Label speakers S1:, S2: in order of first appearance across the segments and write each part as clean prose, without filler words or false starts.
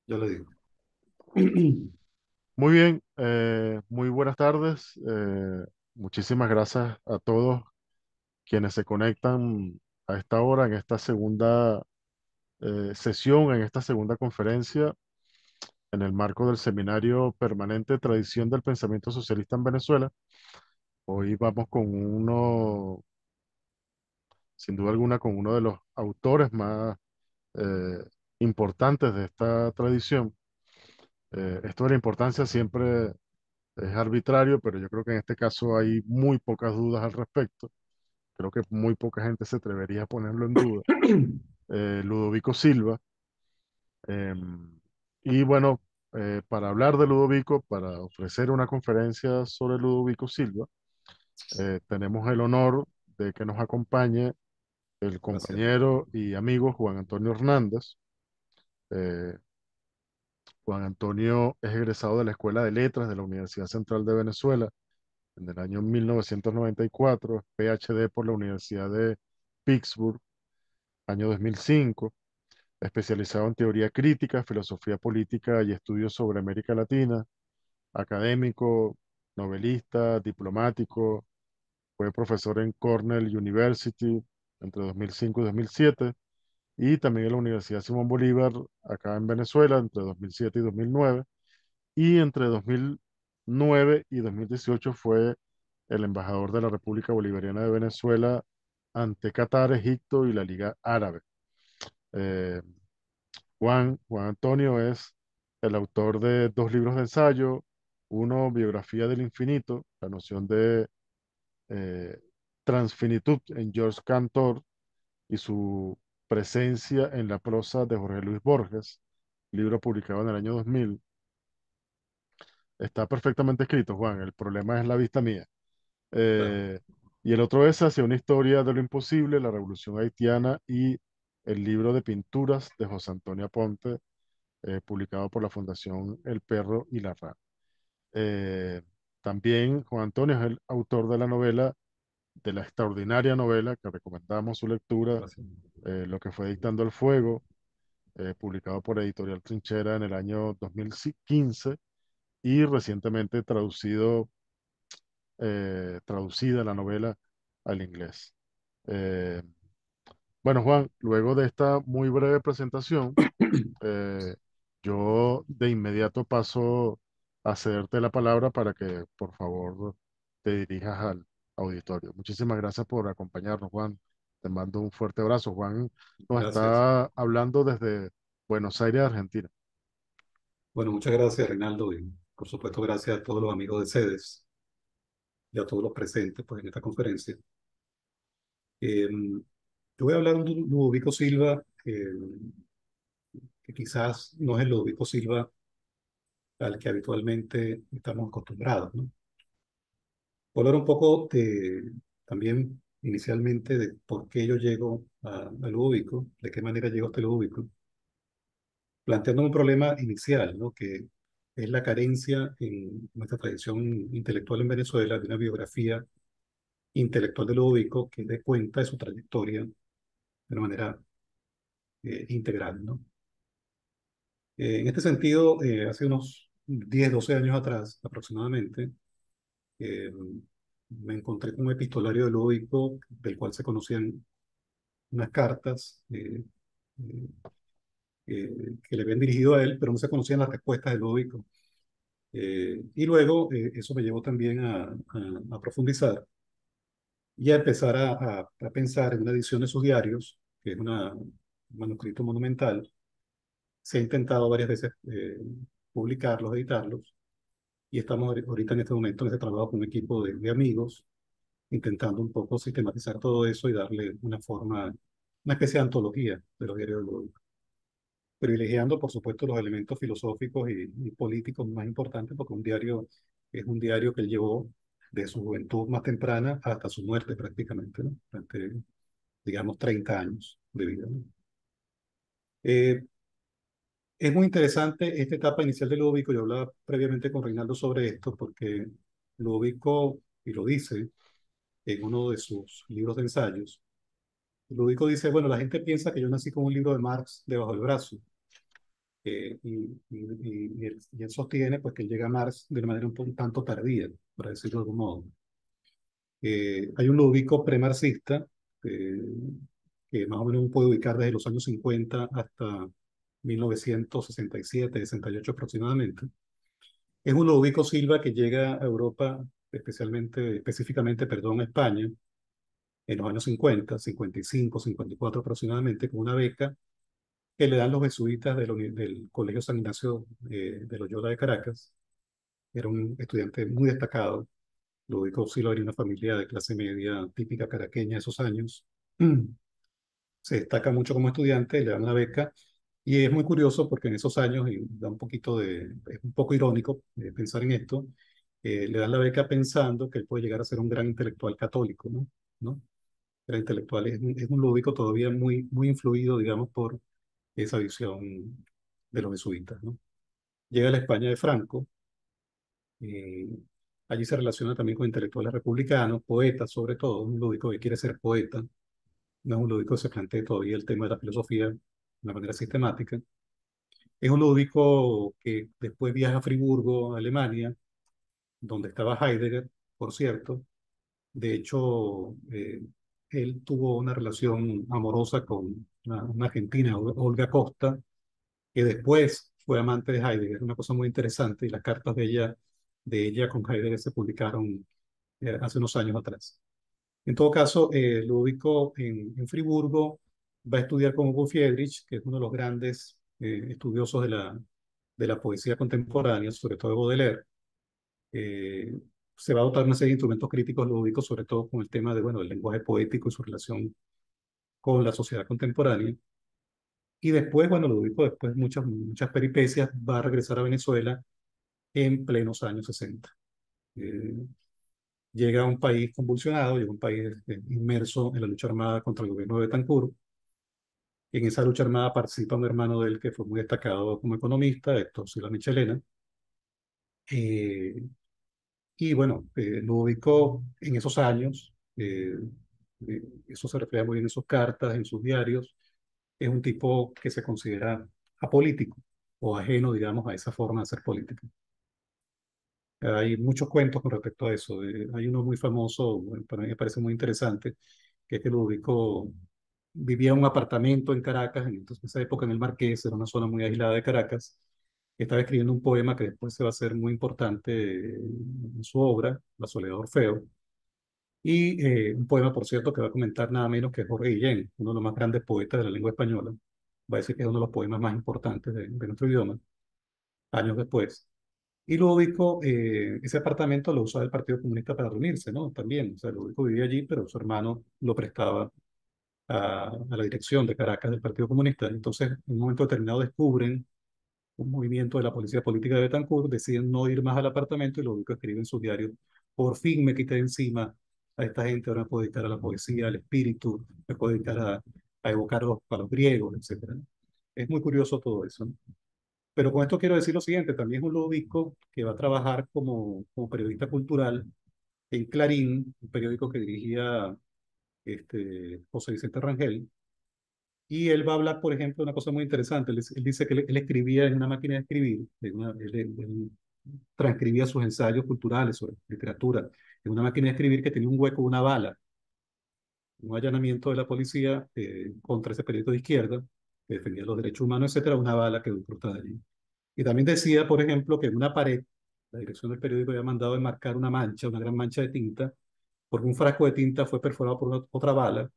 S1: Yo le digo.
S2: Muy bien, muy buenas tardes. Muchísimas gracias a todos quienes se conectan a esta hora, en esta segunda sesión, en esta segunda conferencia, en el marco del Seminario Permanente Tradición del Pensamiento Socialista en Venezuela. Hoy vamos con uno, sin duda alguna, con uno de los autores más eh, importantes de esta tradición. Esto de la importancia siempre es arbitrario, pero yo creo que en este caso hay muy pocas dudas al respecto. Creo que muy poca gente se atrevería a ponerlo en duda. Ludovico Silva. Y bueno, para hablar de Ludovico, para ofrecer una conferencia sobre Ludovico Silva, tenemos el honor de que nos acompañe el
S1: Gracias.
S2: compañero y amigo Juan Antonio Hernández. Eh, Juan Antonio es egresado de la Escuela de Letras de la Universidad Central de Venezuela en el año 1994, PhD por la Universidad de Pittsburgh, año 2005, especializado en teoría crítica, filosofía política y estudios sobre América Latina, académico, novelista, diplomático, fue profesor en Cornell University entre 2005 y 2007 y también en la Universidad Simón Bolívar acá en Venezuela entre 2007 y 2009 y entre 2009 y 2018 fue el embajador de la República Bolivariana de Venezuela ante Qatar, Egipto y la Liga Árabe. Eh, Juan Antonio es el autor de dos libros de ensayo, uno, Biografía del Infinito, la noción de eh, transfinitud en George Cantor y su presencia en la prosa de Jorge Luis Borges, libro publicado en el año 2000. Está perfectamente escrito, Juan, el problema es la vista mía.
S1: Claro.
S2: Eh, y el otro es Hacia una historia de lo imposible, la revolución haitiana y el libro de pinturas de José Antonio Ponte, publicado por la Fundación El Perro y la Rana. Eh, También Juan Antonio es el autor de la novela, de la extraordinaria novela que recomendamos su lectura,
S1: Gracias.
S2: Lo que fue Dictando el Fuego, publicado por Editorial Trinchera en el año 2015 y recientemente traducida la novela al inglés. Eh, bueno, Juan, luego de esta muy breve presentación, eh, yo de inmediato paso a cederte la palabra para que por favor te dirijas al auditorio. Muchísimas gracias por acompañarnos, Juan. Te mando un fuerte abrazo. Juan nos
S1: Gracias.
S2: está hablando desde Buenos Aires, Argentina.
S1: Bueno, muchas gracias, Reinaldo. Y por supuesto, gracias a todos los amigos de CEDES y a todos los presentes pues, en esta conferencia. Eh, yo voy a hablar de un Ludovico Silva, que quizás no es el Ludovico Silva al que habitualmente estamos acostumbrados, ¿no? Voy a hablar un poco también inicialmente de por qué yo llego a Ludovico, de qué manera llego a este Ludovico, planteando un problema inicial, ¿no? Que es la carencia en nuestra tradición intelectual en Venezuela de una biografía intelectual de Ludovico que dé cuenta de su trayectoria de una manera integral, ¿no? En este sentido, hace unos 10 12 años atrás aproximadamente, eh, me encontré con un epistolario de Ludovico del cual se conocían unas cartas eh, que le habían dirigido a él, pero no se conocían las respuestas de Ludovico. Y luego eso me llevó también a profundizar y a empezar a pensar en una edición de sus diarios, que es un manuscrito monumental. Se ha intentado varias veces publicarlos, editarlos, y estamos ahorita en este momento en este trabajo con un equipo de amigos, intentando un poco sistematizar todo eso y darle una forma, una especie de antología de los diarios de Ludovico, privilegiando, por supuesto, los elementos filosóficos y políticos más importantes, porque un diario es un diario que él llevó de su juventud más temprana hasta su muerte prácticamente, ¿no? Durante, digamos, 30 años de vida, ¿no? Eh, es muy interesante esta etapa inicial de Ludovico. Yo hablaba previamente con Reinaldo sobre esto, porque Ludovico, y lo dice en uno de sus libros de ensayos, Ludovico dice, bueno, la gente piensa que yo nací con un libro de Marx debajo del brazo. y él sostiene pues, que él llega a Mars de una manera un tanto tardía, por decirlo de algún modo. Hay un lúdico premarxista eh, que más o menos uno puede ubicar desde los años 50 hasta 1967, 68 aproximadamente. Es un Ludovico Silva que llega a Europa, específicamente, perdón, a España, en los años 50, 55, 54 aproximadamente, con una beca que le dan los jesuitas del Colegio San Ignacio de Loyola de Caracas. Era un estudiante muy destacado. Ludovico Silva era una familia de clase media típica caraqueña de esos años. Se destaca mucho como estudiante, le dan una beca. Y es muy curioso porque en esos años, y da un poquito es un poco irónico pensar en esto, le dan la beca pensando que él puede llegar a ser un gran intelectual católico, ¿no? ¿No? Gran intelectual es un Lúdico todavía muy, muy influido, digamos, por esa visión de los jesuitas, ¿no? Llega a la España de Franco, eh, allí se relaciona también con intelectuales republicanos, poetas sobre todo, un Lúdico que quiere ser poeta, no es un Lúdico que se plantee todavía el tema de la filosofía de una manera sistemática. Es un Lúdico que después viaja a Friburgo, Alemania, donde estaba Heidegger, por cierto. De hecho, él tuvo una relación amorosa con una argentina, Olga Costa, que después fue amante de Heidegger, una cosa muy interesante, y las cartas de ella con Heidegger se publicaron hace unos años atrás. En todo caso, lo ubicó en Friburgo, va a estudiar con Hugo Friedrich, que es uno de los grandes estudiosos de la poesía contemporánea, sobre todo de Baudelaire. Eh, Se va a dotar una serie de instrumentos críticos lúdicos, sobre todo con el tema de, bueno, del lenguaje poético y su relación con la sociedad contemporánea. Y después, bueno, Ludovico, después de muchas, muchas peripecias, va a regresar a Venezuela en plenos años 60. Eh, Llega a un país convulsionado, llega a un país inmerso en la lucha armada contra el gobierno de Betancur. En esa lucha armada participa un hermano de él que fue muy destacado como economista, Héctor Silva Michelena. Eh, y bueno, Ludovico en esos años, eso se refleja muy bien en sus cartas, en sus diarios, es un tipo que se considera apolítico o ajeno, digamos, a esa forma de hacer política. Hay muchos cuentos con respecto a eso. Hay uno muy famoso, bueno, para mí me parece muy interesante, que es que Ludovico vivía en un apartamento en Caracas, entonces en esa época en el Marqués, era una zona muy aislada de Caracas. Estaba escribiendo un poema que después se va a hacer muy importante en su obra, La Soledad de Orfeo, y un poema, por cierto, que va a comentar nada menos que Jorge Guillén, uno de los más grandes poetas de la lengua española. Va a decir que es uno de los poemas más importantes de nuestro idioma, años después. Y Ludovico, ese apartamento lo usaba el Partido Comunista para reunirse, ¿no? También, o sea, Ludovico vivía allí, pero su hermano lo prestaba a la dirección de Caracas del Partido Comunista. Entonces, en un momento determinado descubren un movimiento de la policía política de Betancourt, deciden no ir más al apartamento y Ludovico escribe en su diario, por fin me quité de encima a esta gente, ahora me puedo dedicar a la poesía, al espíritu, me puedo dedicar a evocar a los griegos, etcétera, ¿no? Es muy curioso todo eso, ¿no? Pero con esto quiero decir lo siguiente, también es un Ludovico que va a trabajar como periodista cultural en Clarín, un periódico que dirigía José Vicente Rangel, y él va a hablar, por ejemplo, de una cosa muy interesante. Él dice que él escribía en una máquina de escribir, él transcribía sus ensayos culturales sobre literatura en una máquina de escribir que tenía un hueco, una bala, un allanamiento de la policía contra ese periódico de izquierda que defendía los derechos humanos, etcétera, una bala que incrustada allí. Y también decía, por ejemplo, que en una pared, la dirección del periódico había mandado enmarcar una mancha, una gran mancha de tinta, porque un frasco de tinta fue perforado por otra bala,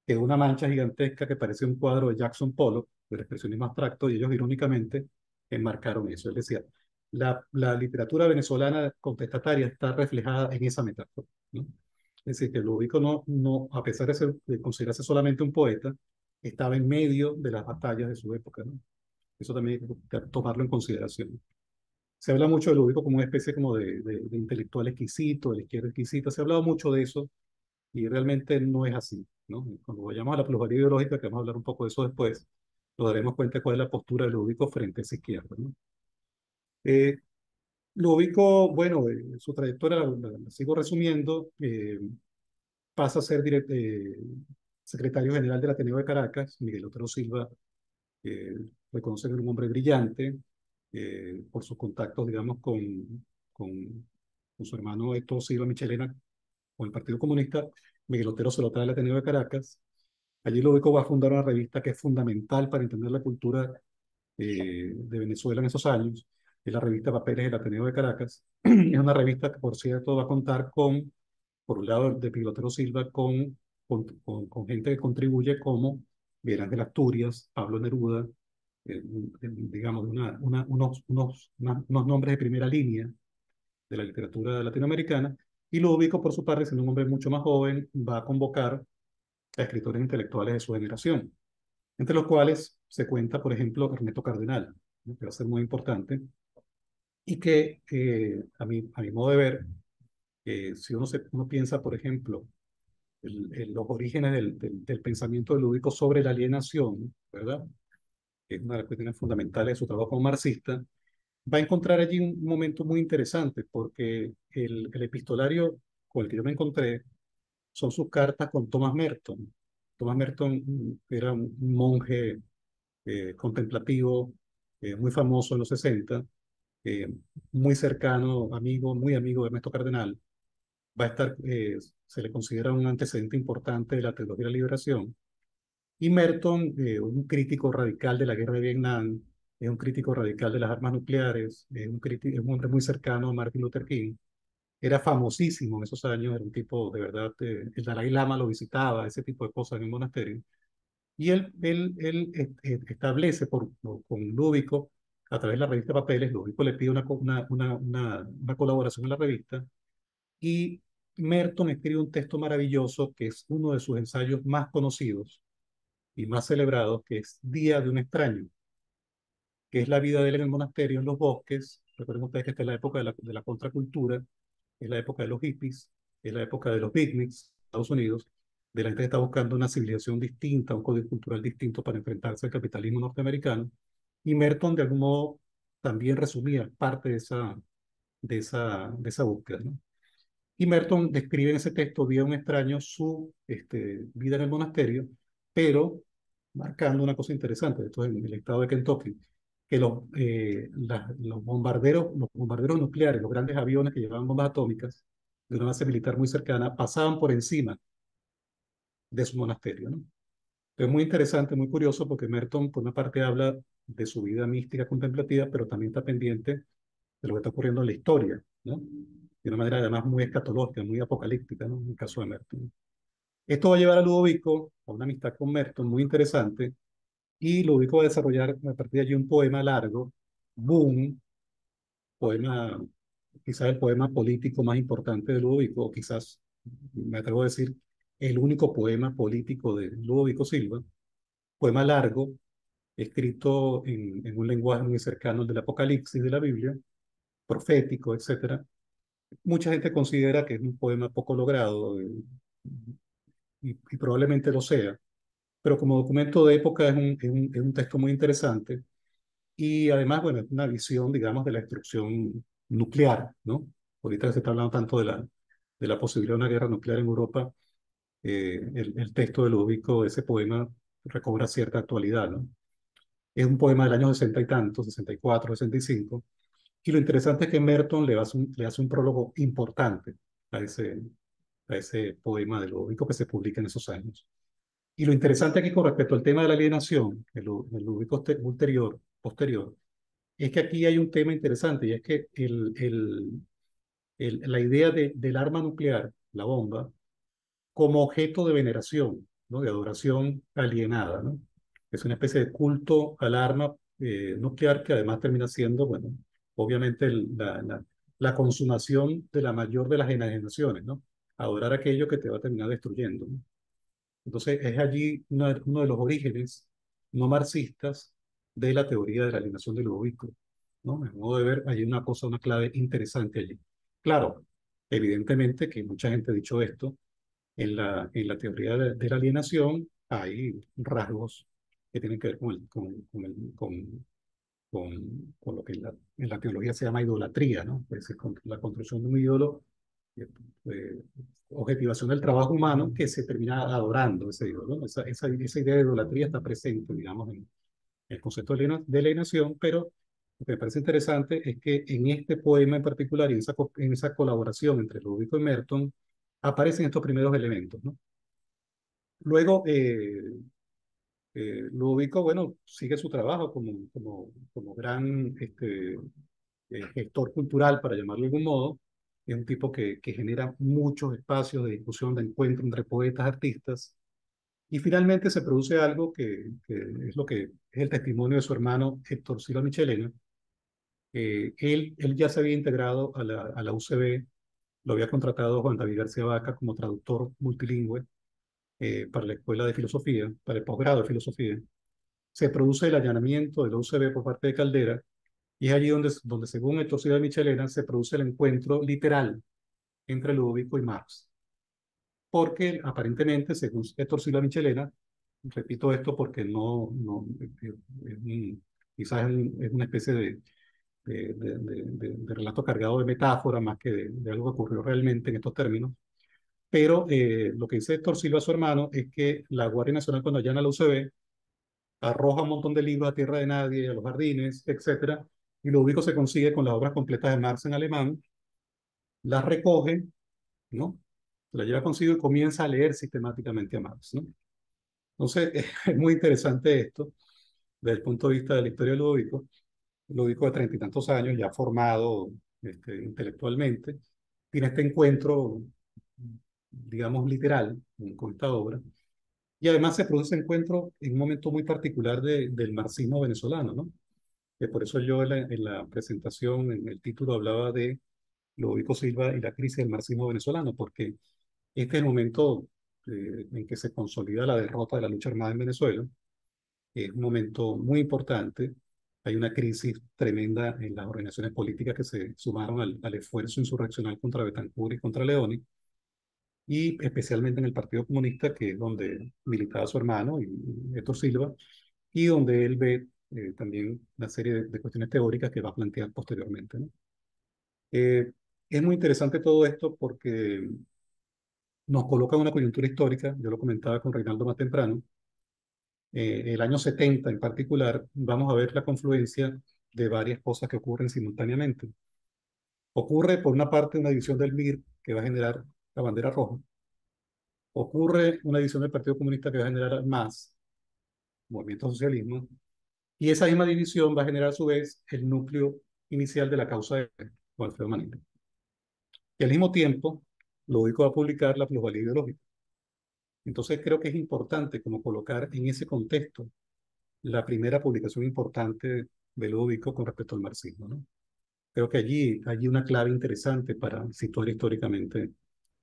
S1: quedó una mancha gigantesca que parecía un cuadro de Jackson Pollock, del expresionismo abstracto, y ellos irónicamente enmarcaron eso. Él decía, la literatura venezolana contestataria está reflejada en esa metáfora, ¿no? Es decir, que Ludovico a pesar de considerarse solamente un poeta, estaba en medio de las batallas de su época, ¿no? Eso también hay que tomarlo en consideración. Se habla mucho de Ludovico como una especie como de intelectual exquisito, de la izquierda exquisita. Se ha hablado mucho de eso y realmente no es así, ¿no? Cuando vayamos a la plusvalía ideológica, que vamos a hablar un poco de eso después, nos daremos cuenta de cuál es la postura de Ludovico frente a esa izquierda, ¿no? Eh, Ludovico, bueno, su trayectoria la sigo resumiendo. Pasa a ser secretario general del Ateneo de Caracas, Miguel Otero Silva eh, reconocen a un hombre brillante por sus contactos, digamos, con, con su hermano Héctor Silva Michelena, con el Partido Comunista. Miguel Otero se lo trae al Ateneo de Caracas. Allí Ludovico va a fundar una revista que es fundamental para entender la cultura de Venezuela en esos años. Es la revista Papeles del Ateneo de Caracas. Es una revista que, por cierto, va a contar con, por un lado, de Pilotero Silva, con gente que contribuye como Miguel de Asturias, Pablo Neruda, digamos, unos nombres de primera línea de la literatura latinoamericana. Y Ludovico, por su parte, siendo un hombre mucho más joven, va a convocar a escritores intelectuales de su generación, entre los cuales se cuenta, por ejemplo, Ernesto Cardenal, ¿no? Que va a ser muy importante, y que a mi modo de ver, si uno piensa, por ejemplo, los orígenes del pensamiento de Ludovico sobre la alienación, ¿verdad? Que es una de las cuestiones fundamentales de su trabajo como marxista, va a encontrar allí un momento muy interesante, porque el epistolario con el que yo me encontré son sus cartas con Thomas Merton. Thomas Merton era un monje contemplativo, muy famoso en los 60, eh, muy cercano, amigo, muy amigo de Ernesto Cardenal. Va a estar, se le considera un antecedente importante de la teología de la liberación. Y Merton, un crítico radical de la guerra de Vietnam, es un crítico radical de las armas nucleares, es un hombre muy cercano a Martin Luther King. Era famosísimo en esos años, era un tipo de verdad, el Dalai Lama lo visitaba, ese tipo de cosas en el monasterio. Y él establece con Lúbico, a través de la revista Papeles, Lúbico le pide una colaboración en la revista, y Merton escribe un texto maravilloso que es uno de sus ensayos más conocidos y más celebrados, que es Día de un extraño, que es la vida de él en el monasterio, en los bosques. Recuerden ustedes que esta es la época de la contracultura, es la época de los hippies, es la época de los beatniks, Estados Unidos, de la gente que está buscando una civilización distinta, un código cultural distinto para enfrentarse al capitalismo norteamericano. Y Merton, de algún modo, también resumía parte de esa búsqueda, ¿no? Y Merton describe en ese texto, Día de un extraño, su vida en el monasterio, pero marcando una cosa interesante, esto es en el estado de Kentucky, que los bombarderos nucleares, los grandes aviones que llevaban bombas atómicas de una base militar muy cercana, pasaban por encima de su monasterio, ¿no? Es muy interesante, muy curioso, porque Merton, por una parte, habla de su vida mística contemplativa, pero también está pendiente de lo que está ocurriendo en la historia, ¿no? De una manera además muy escatológica, muy apocalíptica, ¿no? En el caso de Merton. Esto va a llevar a Ludovico a una amistad con Merton muy interesante, y Ludovico va a desarrollar a partir de allí un poema largo, Boom, poema, quizás el poema político más importante de Ludovico, o quizás, me atrevo a decir, el único poema político de Ludovico Silva, poema largo, escrito en un lenguaje muy cercano al del Apocalipsis de la Biblia, profético, etcétera. Mucha gente considera que es un poema poco logrado, y probablemente lo sea, pero como documento de época es un texto muy interesante, y además, bueno, es una visión, digamos, de la destrucción nuclear, ¿no? Ahorita se está hablando tanto de la posibilidad de una guerra nuclear en Europa. El texto de Ludovico, ese poema, recobra cierta actualidad, ¿no? Es un poema del año 60 y tanto, 64, 65, y lo interesante es que Merton le hace un prólogo importante a a ese poema de Ludovico, que se publica en esos años. Y lo interesante aquí con respecto al tema de la alienación, el Ludovico posterior, es que aquí hay un tema interesante, y es que la idea del arma nuclear, la bomba, como objeto de veneración, ¿no? De adoración alienada, ¿no? Es una especie de culto al arma nuclear, que además termina siendo, bueno, obviamente la consumación de la mayor de las enajenaciones, ¿no? Adorar aquello que te va a terminar destruyendo, ¿no? Entonces es allí uno de los orígenes no marxistas de la teoría de la alienación de Ludovico, ¿no? A mi modo de ver, hay una cosa, una clave interesante allí. Claro, evidentemente que mucha gente ha dicho esto, en la teoría de la alienación hay rasgos que tienen que ver con lo que en la teología se llama idolatría, ¿no? Es decir, con la construcción de un ídolo, eh, eh, objetivación del trabajo humano, que se termina adorando ese ídolo, ¿no? Esa idea de idolatría está presente, digamos, el concepto de alienación, pero lo que me parece interesante es que en este poema en particular y en esa colaboración entre Lúdico y Merton aparecen estos primeros elementos, ¿no? Luego, Lúdico, bueno, sigue su trabajo como gran gestor cultural, para llamarlo de algún modo. Es un tipo que genera muchos espacios de discusión, de encuentro entre poetas, artistas. Y finalmente se produce algo que es lo que es el testimonio de su hermano Héctor Silva Michelena. Él ya se había integrado a la UCB, lo había contratado Juan David García Vaca como traductor multilingüe para la Escuela de Filosofía, para el posgrado de Filosofía. Se produce el allanamiento de la UCB por parte de Caldera, y es allí donde según Héctor Silva Michelena, se produce el encuentro literal entre Ludovico y Marx. Porque aparentemente, según Héctor Silva Michelena, repito esto porque quizás es una especie de relato cargado de metáfora más que de algo que ocurrió realmente en estos términos. Pero lo que dice Héctor Silva, su hermano, es que la Guardia Nacional, cuando allana la UCB, arroja un montón de libros a tierra de nadie, a los jardines, etcétera, y Ludovico se consigue con las obras completas de Marx en alemán, las recoge, ¿no? Se la lleva consigo y comienza a leer sistemáticamente a Marx, ¿no? Entonces, es muy interesante esto desde el punto de vista de la historia de Ludovico. Ludovico de 30 y tantos años, ya formado intelectualmente, tiene este encuentro, digamos, literal con esta obra. Y además se produce ese encuentro en un momento muy particular del marxismo venezolano, ¿no? Que por eso yo en la presentación, en el título, hablaba de Ludovico Silva y la crisis del marxismo venezolano, porque este es el momento en que se consolida la derrota de la lucha armada en Venezuela. Es un momento muy importante. Hay una crisis tremenda en las organizaciones políticas que se sumaron al esfuerzo insurreccional contra Betancur y contra Leoni, y especialmente en el Partido Comunista, que es donde militaba su hermano, y Héctor Silva, y donde él ve también una serie de cuestiones teóricas que va a plantear posteriormente, ¿no? Eh, es muy interesante todo esto porque nos coloca en una coyuntura histórica, yo lo comentaba con Reinaldo más temprano, el año 70 en particular, vamos a ver la confluencia de varias cosas que ocurren simultáneamente. Ocurre, por una parte, una división del MIR que va a generar la bandera roja. Ocurre una división del Partido Comunista que va a generar MAS, Movimiento Socialismo, y esa misma división va a generar a su vez el núcleo inicial de la causa de Alfredo Manila. Y al mismo tiempo, Lúdico va a publicar La plusvalía ideológica. Entonces creo que es importante como colocar en ese contexto la primera publicación importante de Lúdico con respecto al marxismo, ¿no? Creo que allí una clave interesante para situar históricamente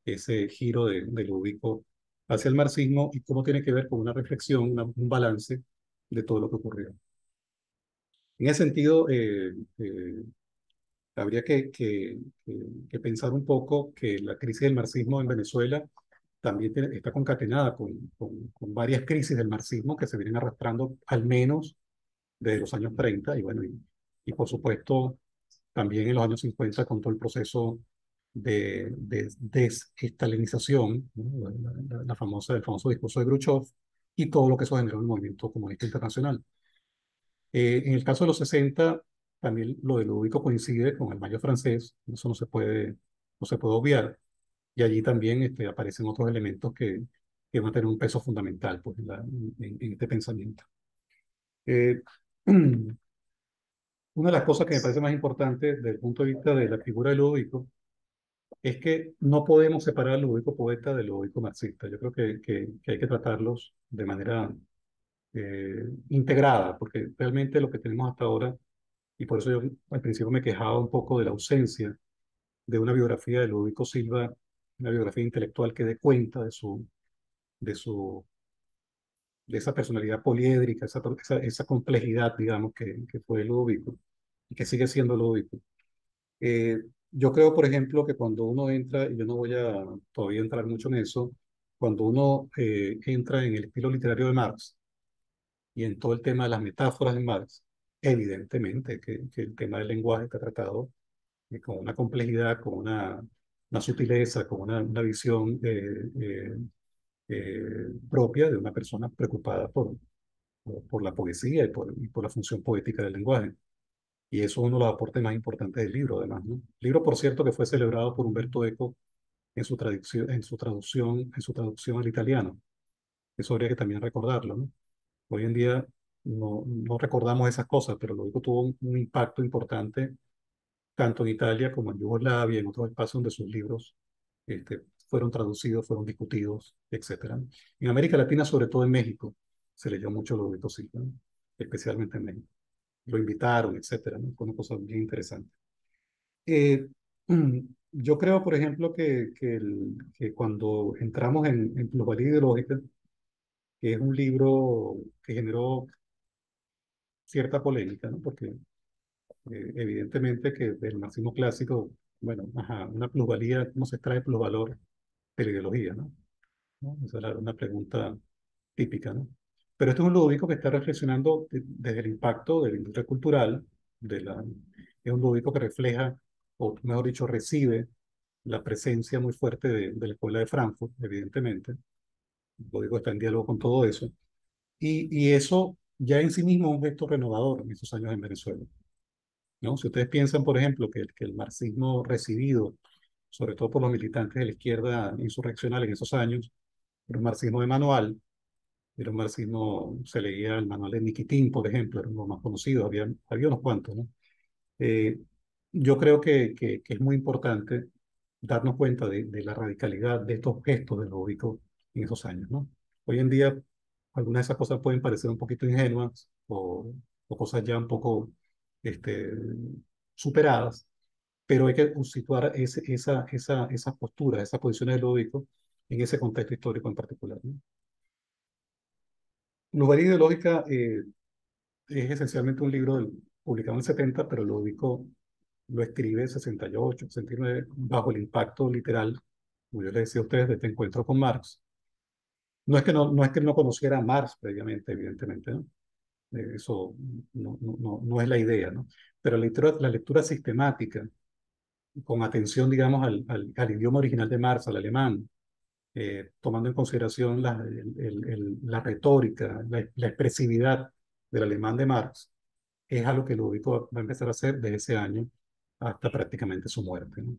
S1: ese giro de Lúdico hacia el marxismo y cómo tiene que ver con una reflexión, un balance de todo lo que ocurrió. En ese sentido, habría que pensar un poco que la crisis del marxismo en Venezuela también está concatenada con varias crisis del marxismo que se vienen arrastrando al menos desde los años 30 y bueno, y por supuesto también en los años 50 con todo el proceso de desestalinización, ¿no? El famoso discurso de Khrushchev y todo lo que eso generó en el movimiento comunista internacional. En el caso de los 60, también lo de Ludovico coincide con el mayo francés, eso no se puede obviar, y allí también aparecen otros elementos que van a tener un peso fundamental pues, en este pensamiento. Eh, una de las cosas que me parece más importante desde el punto de vista de la figura de Ludovico es que no podemos separar al Ludovico poeta del Ludovico marxista. Yo creo que hay que tratarlos de manera integrada, porque realmente lo que tenemos hasta ahora, y por eso yo al principio me quejaba un poco de la ausencia de una biografía de Ludovico Silva, una biografía intelectual que dé cuenta de su, de esa personalidad poliédrica, esa complejidad, digamos, que fue Ludovico y que sigue siendo Ludovico. Yo creo, por ejemplo, que cuando uno entra, y yo no voy a todavía entrar mucho en eso, cuando uno entra en el estilo literario de Marx y en todo el tema de las metáforas de Marx, evidentemente que el tema del lenguaje está tratado con una complejidad, con una sutileza, con una visión propia de una persona preocupada por la poesía y por la función poética del lenguaje. Y eso es uno de los aportes más importantes del libro, además, ¿no? Libro, por cierto, que fue celebrado por Humberto Eco en su traducción al italiano. Eso habría que también recordarlo, ¿no? Hoy en día no recordamos esas cosas, pero luego tuvo un impacto importante tanto en Italia como en Yugoslavia y en otros espacios donde sus libros fueron traducidos, fueron discutidos, etcétera. En América Latina, sobre todo en México, se leyó mucho Ludovico Silva, ¿no? Especialmente en México. Lo invitaron, etcétera, ¿no? Fue una cosa bien interesante. Eh, yo creo, por ejemplo, que cuando entramos en Plusvalía Ideológica, que es un libro que generó cierta polémica, ¿no? Porque evidentemente que del marxismo clásico, bueno, ajá, una plusvalía, ¿cómo se extrae plusvalor de la ideología, ¿no? ¿No? Esa era una pregunta típica, ¿no? Pero este es un Ludovico que está reflexionando desde el impacto de la industria cultural, es un Ludovico que refleja, o mejor dicho, recibe la presencia muy fuerte de la escuela de Frankfurt, evidentemente. Ludovico está en diálogo con todo eso. Y eso ya en sí mismo es un gesto renovador en esos años en Venezuela, ¿no? Si ustedes piensan, por ejemplo, que el marxismo recibido, sobre todo por los militantes de la izquierda insurreccional en esos años, era un marxismo de manual, era un marxismo, se leía el manual de Nikitin, por ejemplo, era uno más conocido, había unos cuantos, ¿no? Eh, yo creo que es muy importante darnos cuenta de la radicalidad de estos gestos de Ludovico en esos años, ¿no? Hoy en día, algunas de esas cosas pueden parecer un poquito ingenuas o cosas ya un poco este, superadas, pero hay que situar esas posturas, esas posiciones de Ludovico en ese contexto histórico en particular, ¿no? Lugares Ideológica es esencialmente un libro publicado en el 70, pero Ludovico lo escribe en 68, 69, bajo el impacto literal, como yo les decía a ustedes, de este encuentro con Marx. No es que él no conociera a Marx previamente, evidentemente, ¿no? Eso no es la idea, ¿no? Pero la lectura sistemática, con atención, digamos, al idioma original de Marx, al alemán, tomando en consideración la retórica, la expresividad del alemán de Marx, es algo que Ludovico va a empezar a hacer desde ese año hasta prácticamente su muerte, ¿no?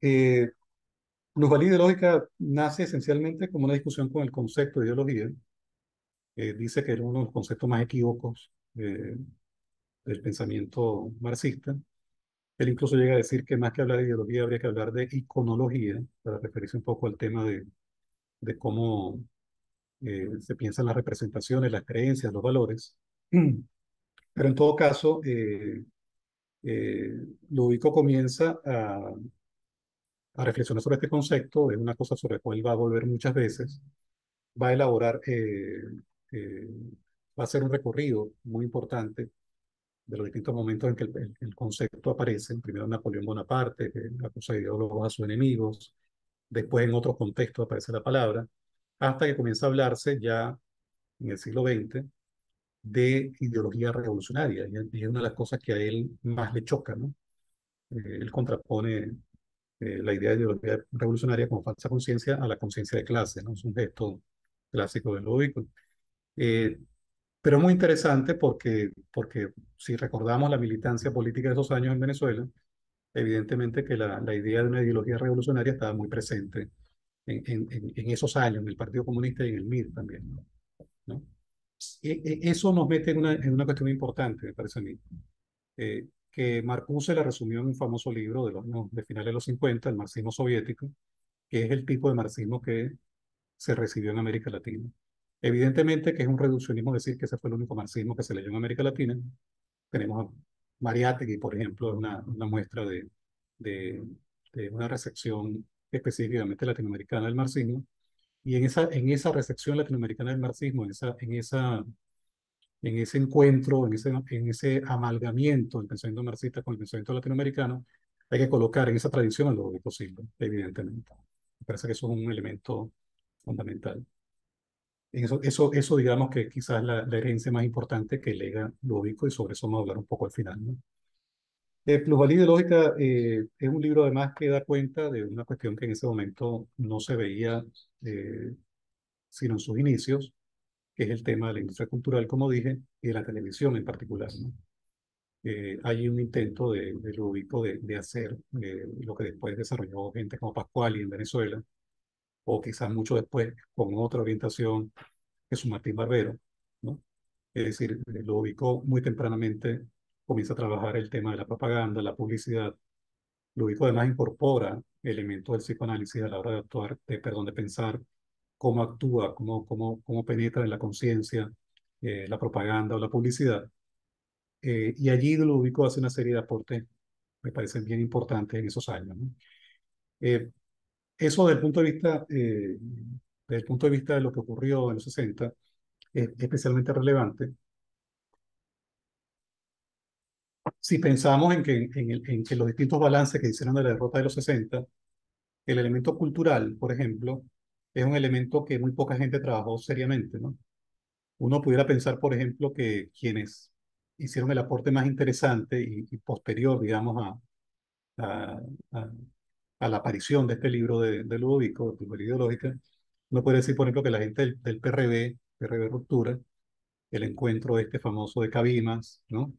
S1: Eh, Plusvalía ideológica nace esencialmente como una discusión con el concepto de ideología. Dice que era uno de los conceptos más equívocos del pensamiento marxista. Él incluso llega a decir que más que hablar de ideología habría que hablar de iconología, para referirse un poco al tema de cómo se piensan las representaciones, las creencias, los valores. Pero en todo caso, eh, Ludovico comienza a reflexionar sobre este concepto, es una cosa sobre la cual va a volver muchas veces, va a elaborar, eh, va a hacer un recorrido muy importante de los distintos momentos en que el concepto aparece, primero en Napoleón Bonaparte, que acusa de ideólogos a sus enemigos, después en otros contextos aparece la palabra, hasta que comienza a hablarse ya en el siglo XX de ideología revolucionaria, y es una de las cosas que a él más le choca, ¿no? Él contrapone la idea de ideología revolucionaria como falsa conciencia a la conciencia de clase, ¿no? Es un gesto clásico de Ludovico. Eh, pero es muy interesante porque si recordamos la militancia política de esos años en Venezuela, evidentemente que la idea de una ideología revolucionaria estaba muy presente en esos años, en el Partido Comunista y en el MIR también, ¿no? Eso nos mete en una cuestión importante, me parece a mí, que Marcuse la resumió en un famoso libro de finales de los 50, el marxismo soviético, que es el tipo de marxismo que se recibió en América Latina. Evidentemente que es un reduccionismo decir que ese fue el único marxismo que se leyó en América Latina. Tenemos a Mariátegui, por ejemplo, una muestra de, de una recepción específicamente latinoamericana del marxismo. Y en esa recepción latinoamericana del marxismo, en ese encuentro, en ese amalgamiento del pensamiento marxista con el pensamiento latinoamericano, hay que colocar en esa tradición lo posible, evidentemente. Me parece que eso es un elemento fundamental. Eso digamos que quizás la herencia más importante que lega Ludovico, y sobre eso vamos a hablar un poco al final, ¿no? Plusvalía ideológica es un libro además que da cuenta de una cuestión que en ese momento no se veía sino en sus inicios, que es el tema de la industria cultural, como dije, y de la televisión en particular, ¿no? Hay un intento de Ludovico de hacer lo que después desarrolló gente como Pascuali en Venezuela, o quizás mucho después con otra orientación que su Martín Barbero, ¿no? Es decir, Ludovico muy tempranamente comienza a trabajar el tema de la propaganda, la publicidad. Ludovico además incorpora elementos del psicoanálisis a la hora de actuar, perdón, de pensar cómo actúa, cómo penetra en la conciencia la propaganda o la publicidad. Y allí Ludovico hace una serie de aportes, me parecen bien importantes en esos años, ¿no? Eh, Eso desde el punto de vista de lo que ocurrió en los 60, es especialmente relevante si pensamos en que los distintos balances que hicieron de la derrota de los 60, el elemento cultural, por ejemplo, es un elemento que muy poca gente trabajó seriamente, ¿no? Uno pudiera pensar, por ejemplo, que quienes hicieron el aporte más interesante y posterior, digamos, a, a- a la aparición de este libro de Ludovico, de Teoría Ideológica, uno puede decir, por ejemplo, que la gente del PRB Ruptura, el encuentro este famoso de Cabimas, ¿no?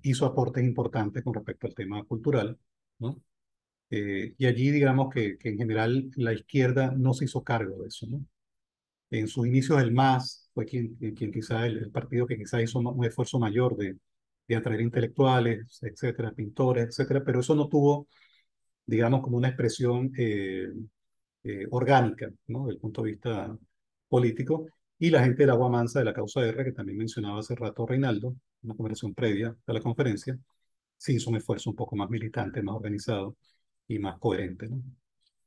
S1: Hizo aportes importantes con respecto al tema cultural, ¿no? Y allí digamos que en general la izquierda no se hizo cargo de eso, ¿no? En sus inicios el MAS fue quien quizá el partido que quizá hizo un esfuerzo mayor de atraer intelectuales, etcétera, pintores, etcétera, pero eso no tuvo, digamos, como una expresión orgánica, ¿no? Desde el punto de vista político. Y la gente del Agua Mansa de la Causa R, que también mencionaba hace rato Reinaldo, una conversación previa a la conferencia, sí hizo un esfuerzo un poco más militante, más organizado y más coherente, ¿no?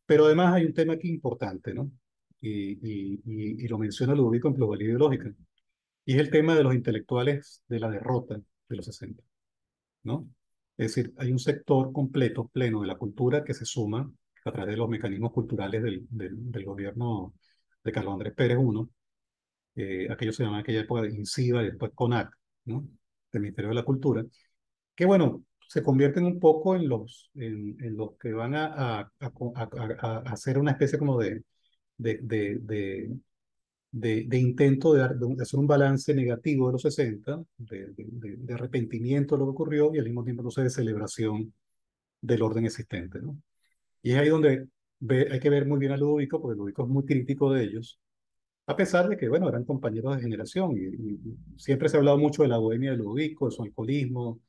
S1: Pero además hay un tema aquí importante, ¿no? Y lo menciona Ludovico en Globalidad Ideológica, y es el tema de los intelectuales de la derrota de los 60, ¿no? Es decir, hay un sector completo, pleno de la cultura que se suma a través de los mecanismos culturales del gobierno de Carlos Andrés Pérez I, aquello se llama en aquella época de INCIBA y después CONAC, ¿no? Del Ministerio de la Cultura, que bueno, se convierten un poco en los que van a hacer una especie como de, de, de, de intento de hacer un balance negativo de los 60, de arrepentimiento de lo que ocurrió y al mismo tiempo entonces de celebración del orden existente, ¿no? Y es ahí donde hay que ver muy bien a Ludovico, porque Ludovico es muy crítico de ellos, a pesar de que, bueno, eran compañeros de generación y siempre se ha hablado mucho de la bohemia de Ludovico, de su alcoholismo,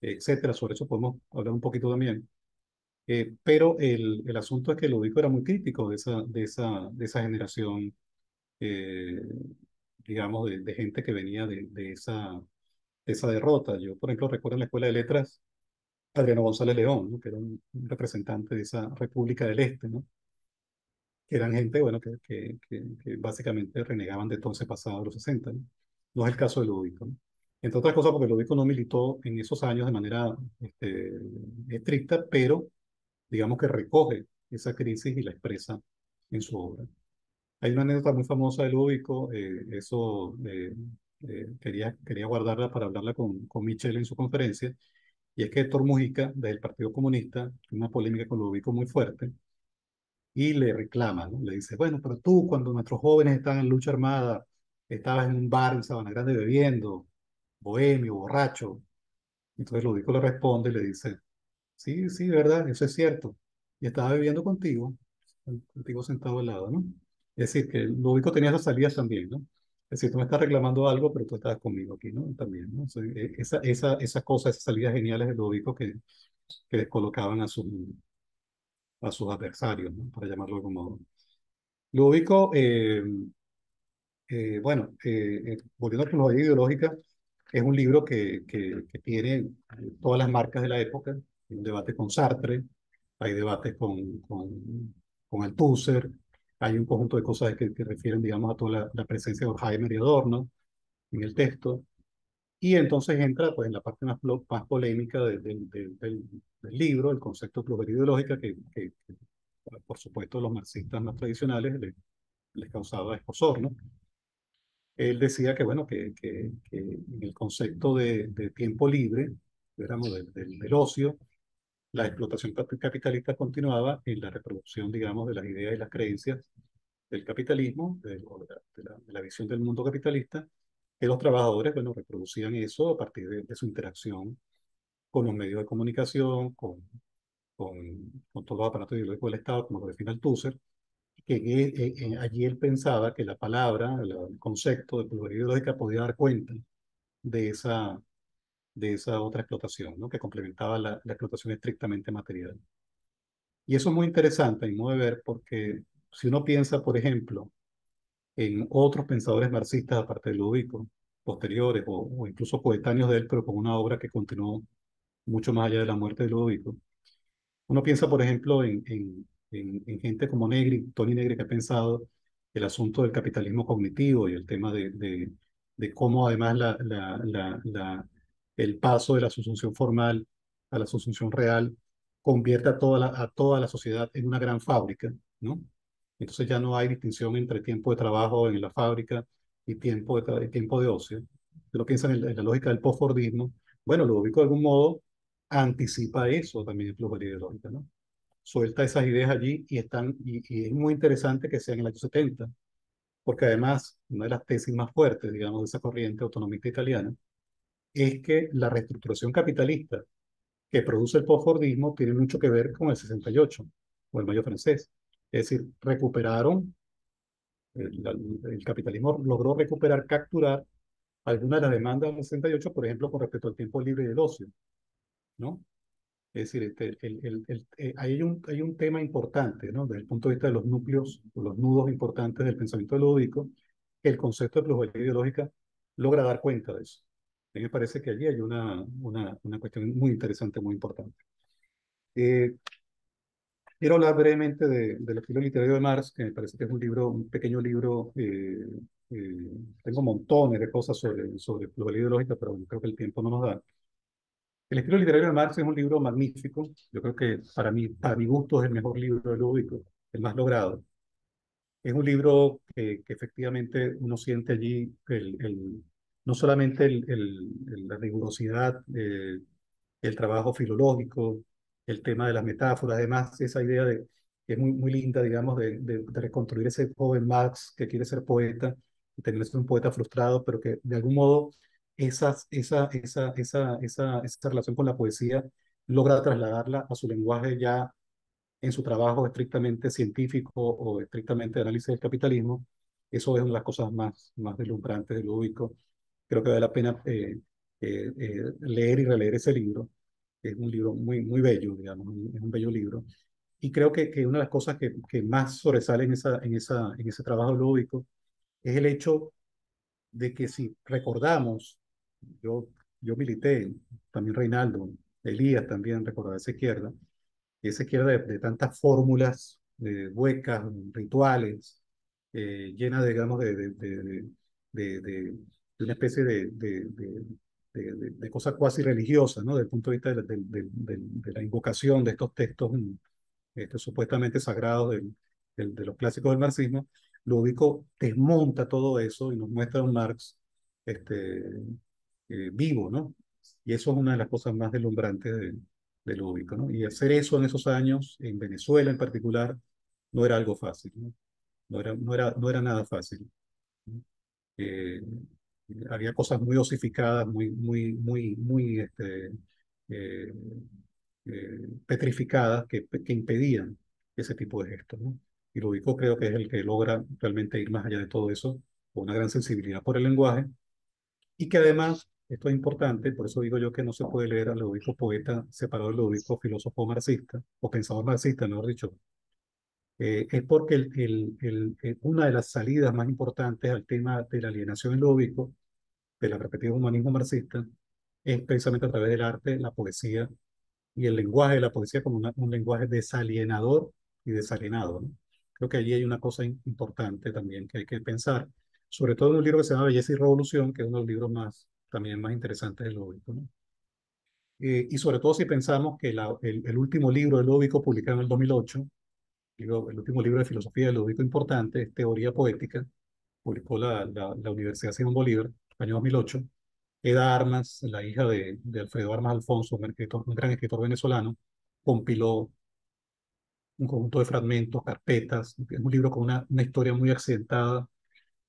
S1: etcétera. Sobre eso podemos hablar un poquito también. Pero el asunto es que Ludovico era muy crítico de esa generación, eh, digamos, de gente que venía de esa derrota. Yo, por ejemplo, recuerdo en la Escuela de Letras Adriano González León, ¿no? Que era un representante de esa República del Este, ¿no? Que eran gente, bueno, que básicamente renegaban de todo ese pasado de los 60, ¿no? No es el caso de Ludovico, ¿no? Entre otras cosas porque Ludovico no militó en esos años de manera estricta, pero digamos que recoge esa crisis y la expresa en su obra. Hay una anécdota muy famosa de Ludovico, eso quería guardarla para hablarla con Michel en su conferencia, y es que Héctor Mujica, del Partido Comunista, tiene una polémica con Ludovico muy fuerte, y le reclama, ¿no? Le dice, bueno, pero tú cuando nuestros jóvenes estaban en lucha armada, estabas en un bar en Sabana Grande bebiendo, bohemio, borracho. Entonces Ludovico le responde y le dice, sí, sí, verdad, eso es cierto. Y estaba bebiendo contigo sentado al lado, ¿no? Es decir, que Ludovico tenía esas salidas también, ¿no? Es decir, tú me estás reclamando algo, pero tú estabas conmigo aquí, ¿no? También, ¿no? O sea, esas cosas, esas salidas geniales de Ludovico que descolocaban a sus adversarios, ¿no? Para llamarlo de algún modo. Ludovico, bueno, volviendo a la ideológica, es un libro que tiene todas las marcas de la época. Hay un debate con Sartre, hay debates con Althusser, hay un conjunto de cosas que refieren, digamos, a toda la presencia de Horkheimer y Adorno en el texto. Y entonces entra pues, en la parte más polémica del libro, el concepto de pluralidad ideológica, que, por supuesto, los marxistas más tradicionales les causaba escozor, ¿no? Él decía que, bueno, que en el concepto de tiempo libre, digamos, del ocio, la explotación capitalista continuaba en la reproducción, digamos, de las ideas y las creencias del capitalismo, de la visión del mundo capitalista, que los trabajadores, bueno, reproducían eso a partir de su interacción con los medios de comunicación, con todos los aparatos ideológicos del Estado, como lo define Althusser, que allí él pensaba que la palabra, el concepto de pluralidad ideológica podía dar cuenta de esa otra explotación, ¿no? Que complementaba la explotación estrictamente material. Y eso es muy interesante, a mi modo de ver, porque si uno piensa, por ejemplo, en otros pensadores marxistas, aparte de Ludovico, posteriores o incluso coetáneos de él, pero con una obra que continuó mucho más allá de la muerte de Ludovico, uno piensa, por ejemplo, en gente como Negri, Tony Negri, que ha pensado el asunto del capitalismo cognitivo y el tema de cómo además el paso de la subsunción formal a la subsunción real convierte a toda la sociedad en una gran fábrica, ¿no? Entonces ya no hay distinción entre tiempo de trabajo en la fábrica y tiempo de ocio. Si lo piensan en la lógica del postfordismo, bueno, lo ubico de algún modo anticipa eso también en pluralidad ideológica, ¿no? Suelta esas ideas allí y es muy interesante que sean en el año 70, porque además una de las tesis más fuertes, digamos, de esa corriente autonomista italiana es que la reestructuración capitalista que produce el postfordismo tiene mucho que ver con el 68 o el Mayo francés. Es decir, recuperaron, el capitalismo logró recuperar, capturar algunas de las demandas del 68, por ejemplo, con respecto al tiempo libre y el ocio, ¿no? Es decir, hay un tema importante, ¿no? Desde el punto de vista de los núcleos, o los nudos importantes del pensamiento lúdico, que el concepto de pluralidad ideológica logra dar cuenta de eso. A mí me parece que allí hay una cuestión muy interesante, muy importante. Eh, Quiero hablar brevemente del estilo literario de Marx, que me parece que es un libro, un pequeño libro. Eh, Tengo montones de cosas sobre pluralidad ideológica, pero bueno, creo que el tiempo no nos da. El estilo literario de Marx es un libro magnífico. Yo creo que para mi gusto es el mejor libro de Lúdico, el más logrado. Es un libro que efectivamente uno siente allí no solamente la rigurosidad, el trabajo filológico, el tema de las metáforas, además esa idea que es muy, muy linda, digamos, de reconstruir ese joven Marx que quiere ser poeta y termina siendo un poeta frustrado, pero que de algún modo esa relación con la poesía logra trasladarla a su lenguaje ya en su trabajo estrictamente científico o estrictamente de análisis del capitalismo. Eso es una de las cosas más deslumbrantes de Lúdico. Creo que vale la pena leer y releer ese libro. Es un libro muy, muy bello, digamos, es un bello libro. Y creo que una de las cosas que más sobresale en ese trabajo lúdico es el hecho de que si recordamos, yo, yo milité, también Reinaldo, Elías también recordaba esa izquierda, esa izquierda de tantas fórmulas huecas, rituales, llena, digamos, de una especie de cosa cuasi religiosa, ¿no? Desde el punto de vista de la invocación de estos textos supuestamente sagrados de los clásicos del marxismo. Ludovico desmonta todo eso y nos muestra un Marx este, vivo, ¿no? Y eso es una de las cosas más deslumbrantes de Ludovico, ¿no? Y hacer eso en esos años, en Venezuela en particular, no era algo fácil, ¿no? No era nada fácil, ¿no? Eh, Había cosas muy osificadas, muy, muy, muy, muy eh, petrificadas que impedían ese tipo de gestos, ¿no? Y Ludovico creo que es el que logra realmente ir más allá de todo eso, con una gran sensibilidad por el lenguaje y que además, esto es importante, por eso digo yo que no se puede leer a Ludovico poeta separado de Ludovico filósofo marxista, o pensador marxista, mejor dicho, es porque una de las salidas más importantes al tema de la alienación en Ludovico, de la perspectiva del humanismo marxista, es precisamente a través del arte, la poesía y el lenguaje de la poesía como un lenguaje desalienador y desalienado, ¿no? Creo que allí hay una cosa importante también que hay que pensar, sobre todo en un libro que se llama Belleza y Revolución, que es uno de los libros también más interesantes de Lóvico, ¿no? Y sobre todo si pensamos que el último libro de Lóvico, publicado en el 2008, el último libro de filosofía de Lóvico importante, es Teoría Poética, publicó la Universidad Simón Bolívar, año 2008. Eda Armas, la hija de Alfredo Armas Alfonso, un gran escritor venezolano, compiló un conjunto de fragmentos, carpetas. Es un libro con una historia muy accidentada,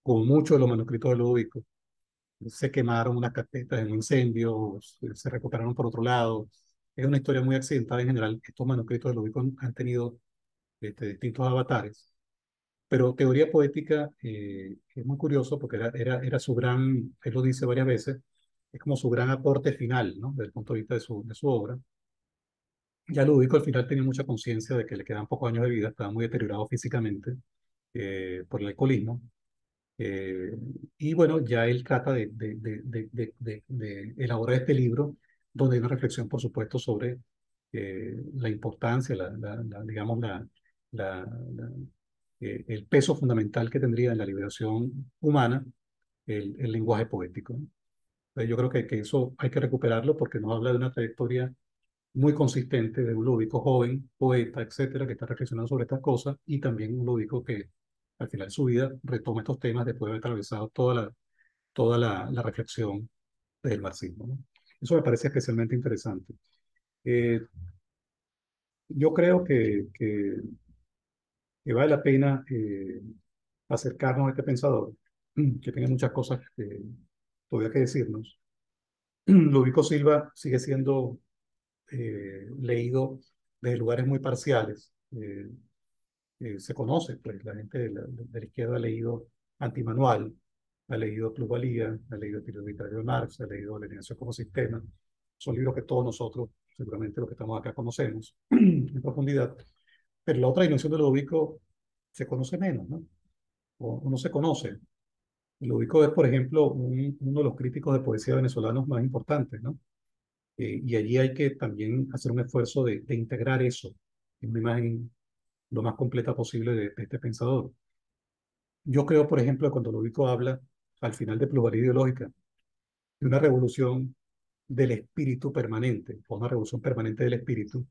S1: con muchos de los manuscritos de Ludovico. Se quemaron unas carpetas en un incendio, se recuperaron por otro lado. Es una historia muy accidentada en general. Estos manuscritos de Ludovico han tenido distintos avatares. Pero teoría poética es muy curioso porque era su gran, él lo dice varias veces, es como su gran aporte final, ¿no? Desde el punto de vista de su obra. Ya Ludovico al final tenía mucha conciencia de que le quedaban pocos años de vida, estaba muy deteriorado físicamente por el alcoholismo. eh, y bueno, ya él trata de elaborar este libro, donde hay una reflexión, por supuesto, sobre la importancia, digamos, el peso fundamental que tendría en la liberación humana el lenguaje poético. Yo creo que eso hay que recuperarlo porque nos habla de una trayectoria muy consistente de un Lúdico joven, poeta, etcétera, que está reflexionando sobre estas cosas, y también un Lúdico que al final de su vida retoma estos temas después de haber atravesado toda la reflexión del marxismo, ¿no? Eso me parece especialmente interesante. Eh, yo creo que vale la pena acercarnos a este pensador, que tiene muchas cosas todavía que decirnos. Ludovico Silva sigue siendo leído desde lugares muy parciales. Se conoce, pues la gente de la izquierda ha leído Antimanual, ha leído Plusvalía, ha leído Estilo Arbitrario de Marx, ha leído La Alienación como Sistema. Son libros que todos nosotros, seguramente los que estamos acá, conocemos en profundidad. Pero la otra dimensión de Ludovico se conoce menos, ¿no? O no se conoce. Ludovico es, por ejemplo, uno de los críticos de poesía venezolanos más importantes, ¿no? Y allí hay que también hacer un esfuerzo de integrar eso en una imagen lo más completa posible de este pensador. Yo creo, por ejemplo, que cuando Ludovico habla al final de Plusvalía Ideológica, de una revolución del espíritu permanente, o una revolución permanente del espíritu,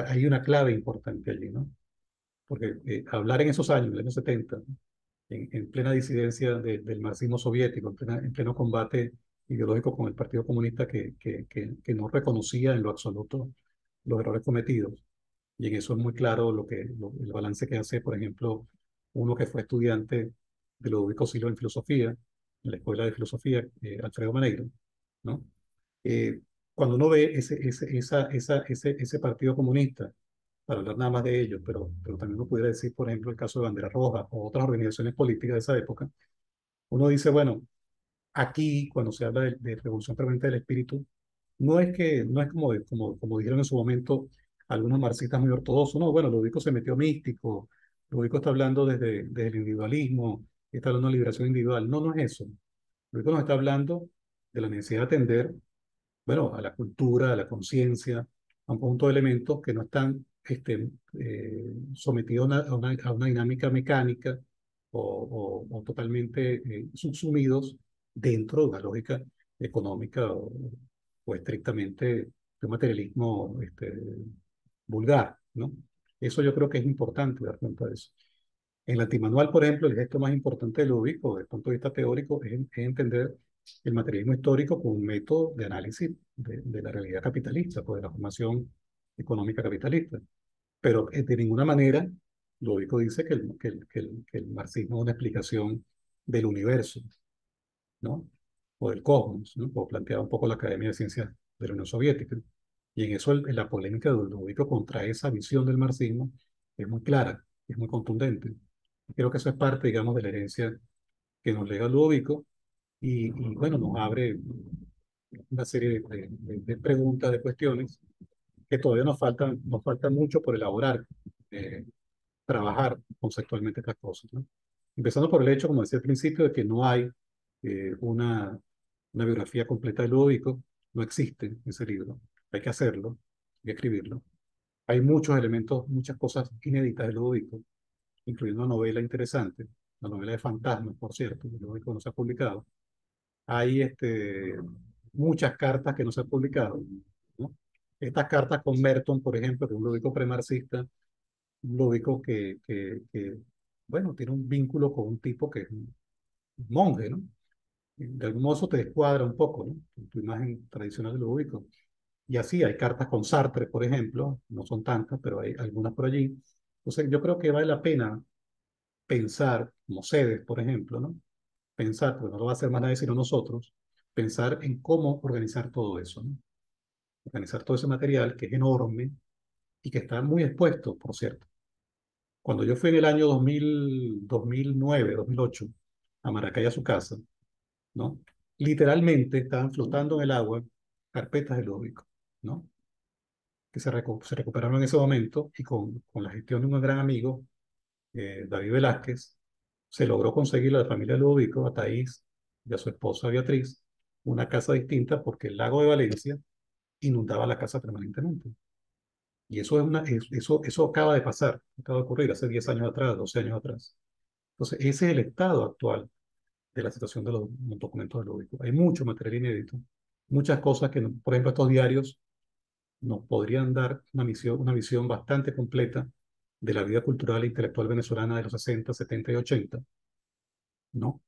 S1: hay una clave importante allí, ¿no? Porque hablar en esos años, en los años 70, en plena disidencia del marxismo soviético, en pleno combate ideológico con el Partido Comunista que no reconocía en lo absoluto los errores cometidos. Y en eso es muy claro el balance que hace, por ejemplo, uno que fue estudiante de Ludovico Silva en filosofía, en la Escuela de Filosofía, Alfredo Maneiro, ¿no? Eh, Cuando uno ve ese Partido Comunista, para hablar nada más de ellos, pero también uno pudiera decir, por ejemplo, el caso de Bandera Roja o otras organizaciones políticas de esa época, uno dice, bueno, aquí, cuando se habla de revolución permanente del espíritu, no es como dijeron en su momento algunos marxistas muy ortodoxos, no, bueno, Ludovico se metió místico, Ludovico está hablando desde el individualismo, está hablando de liberación individual. No, no es eso. Ludovico nos está hablando de la necesidad de atender, bueno, a la cultura, a la conciencia, a un conjunto de elementos que no están sometidos a una dinámica mecánica o totalmente subsumidos dentro de una lógica económica o estrictamente de un materialismo vulgar, ¿no? Eso yo creo que es importante dar cuenta de eso. En el antimanual, por ejemplo, el gesto más importante de Ludovico, desde el punto de vista teórico, es entender el materialismo histórico como un método de análisis de la realidad capitalista, pues de la formación económica capitalista. Pero de ninguna manera Ludovico dice que el marxismo es una explicación del universo, ¿no? O del cosmos, ¿no? Como planteaba un poco la Academia de Ciencias de la Unión Soviética. Y en eso la polémica de Ludovico contra esa visión del marxismo es muy clara, es muy contundente. Creo que eso es parte, digamos, de la herencia que nos lega Ludovico y bueno, nos abre una serie de preguntas, de cuestiones que todavía nos falta mucho por elaborar, eh, trabajar conceptualmente estas cosas, ¿no? Empezando por el hecho, como decía al principio, de que no hay una biografía completa de Ludovico, no existe ese libro, hay que hacerlo, hay que escribirlo. Hay muchos elementos, muchas cosas inéditas de Ludovico, incluyendo una novela interesante, la novela de fantasmas, por cierto, que Ludovico no se ha publicado. Hay muchas cartas que no se han publicado, ¿no? Estas cartas con Merton, por ejemplo, que es un Ludovico premarxista, un Ludovico bueno, tiene un vínculo con un tipo que es un monje, ¿no? De algún modo eso te descuadra un poco, ¿no? Tu imagen tradicional de Ludovico. Y así hay cartas con Sartre, por ejemplo, no son tantas, pero hay algunas por allí. Entonces, yo creo que vale la pena pensar, como sedes, por ejemplo, ¿no? Pensar, porque no lo va a hacer más nadie sino nosotros, pensar en cómo organizar todo eso, ¿no? Organizar todo ese material que es enorme y que está muy expuesto, por cierto. Cuando yo fui en el año 2000, 2009, 2008, a Maracay a su casa, ¿no? Literalmente estaban flotando en el agua carpetas de Ludovico, ¿no? Que se recuperaron en ese momento y con la gestión de un gran amigo, David Velázquez, se logró conseguir a la familia Ludovico, a Thaís y a su esposa Beatriz, una casa distinta porque el lago de Valencia inundaba la casa permanentemente. Y eso, eso acaba de pasar, acaba de ocurrir hace 10 años atrás, 12 años atrás. Entonces, ese es el estado actual de la situación de los documentos de Ludovico. Hay mucho material inédito, muchas cosas que, por ejemplo, estos diarios nos podrían dar una visión bastante completa de la vida cultural e intelectual venezolana de los 60, 70 y 80, ¿no?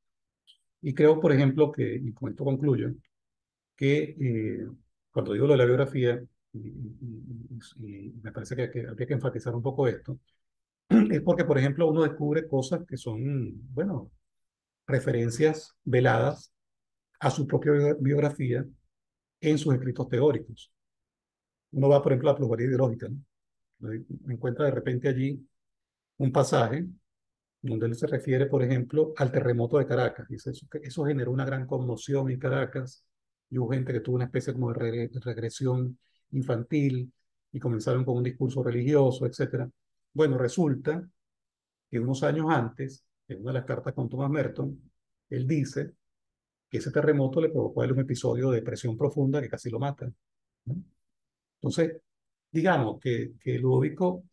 S1: Y creo, por ejemplo, que, y con esto concluyo, que cuando digo lo de la biografía, y me parece que habría que enfatizar un poco esto, es porque, por ejemplo, uno descubre cosas que son, bueno, referencias veladas a su propia biografía en sus escritos teóricos. Uno va, por ejemplo, a la plusvalía ideológica, ¿no? Encuentra de repente allí un pasaje donde él se refiere, por ejemplo, al terremoto de Caracas. Dice eso, que eso generó una gran conmoción en Caracas y hubo gente que tuvo una especie como de regresión infantil y comenzaron con un discurso religioso, etcétera. Bueno, resulta que unos años antes, en una de las cartas con Thomas Merton, él dice que ese terremoto le provocó a él un episodio de depresión profunda que casi lo mata, ¿no? Entonces, digamos que Ludovico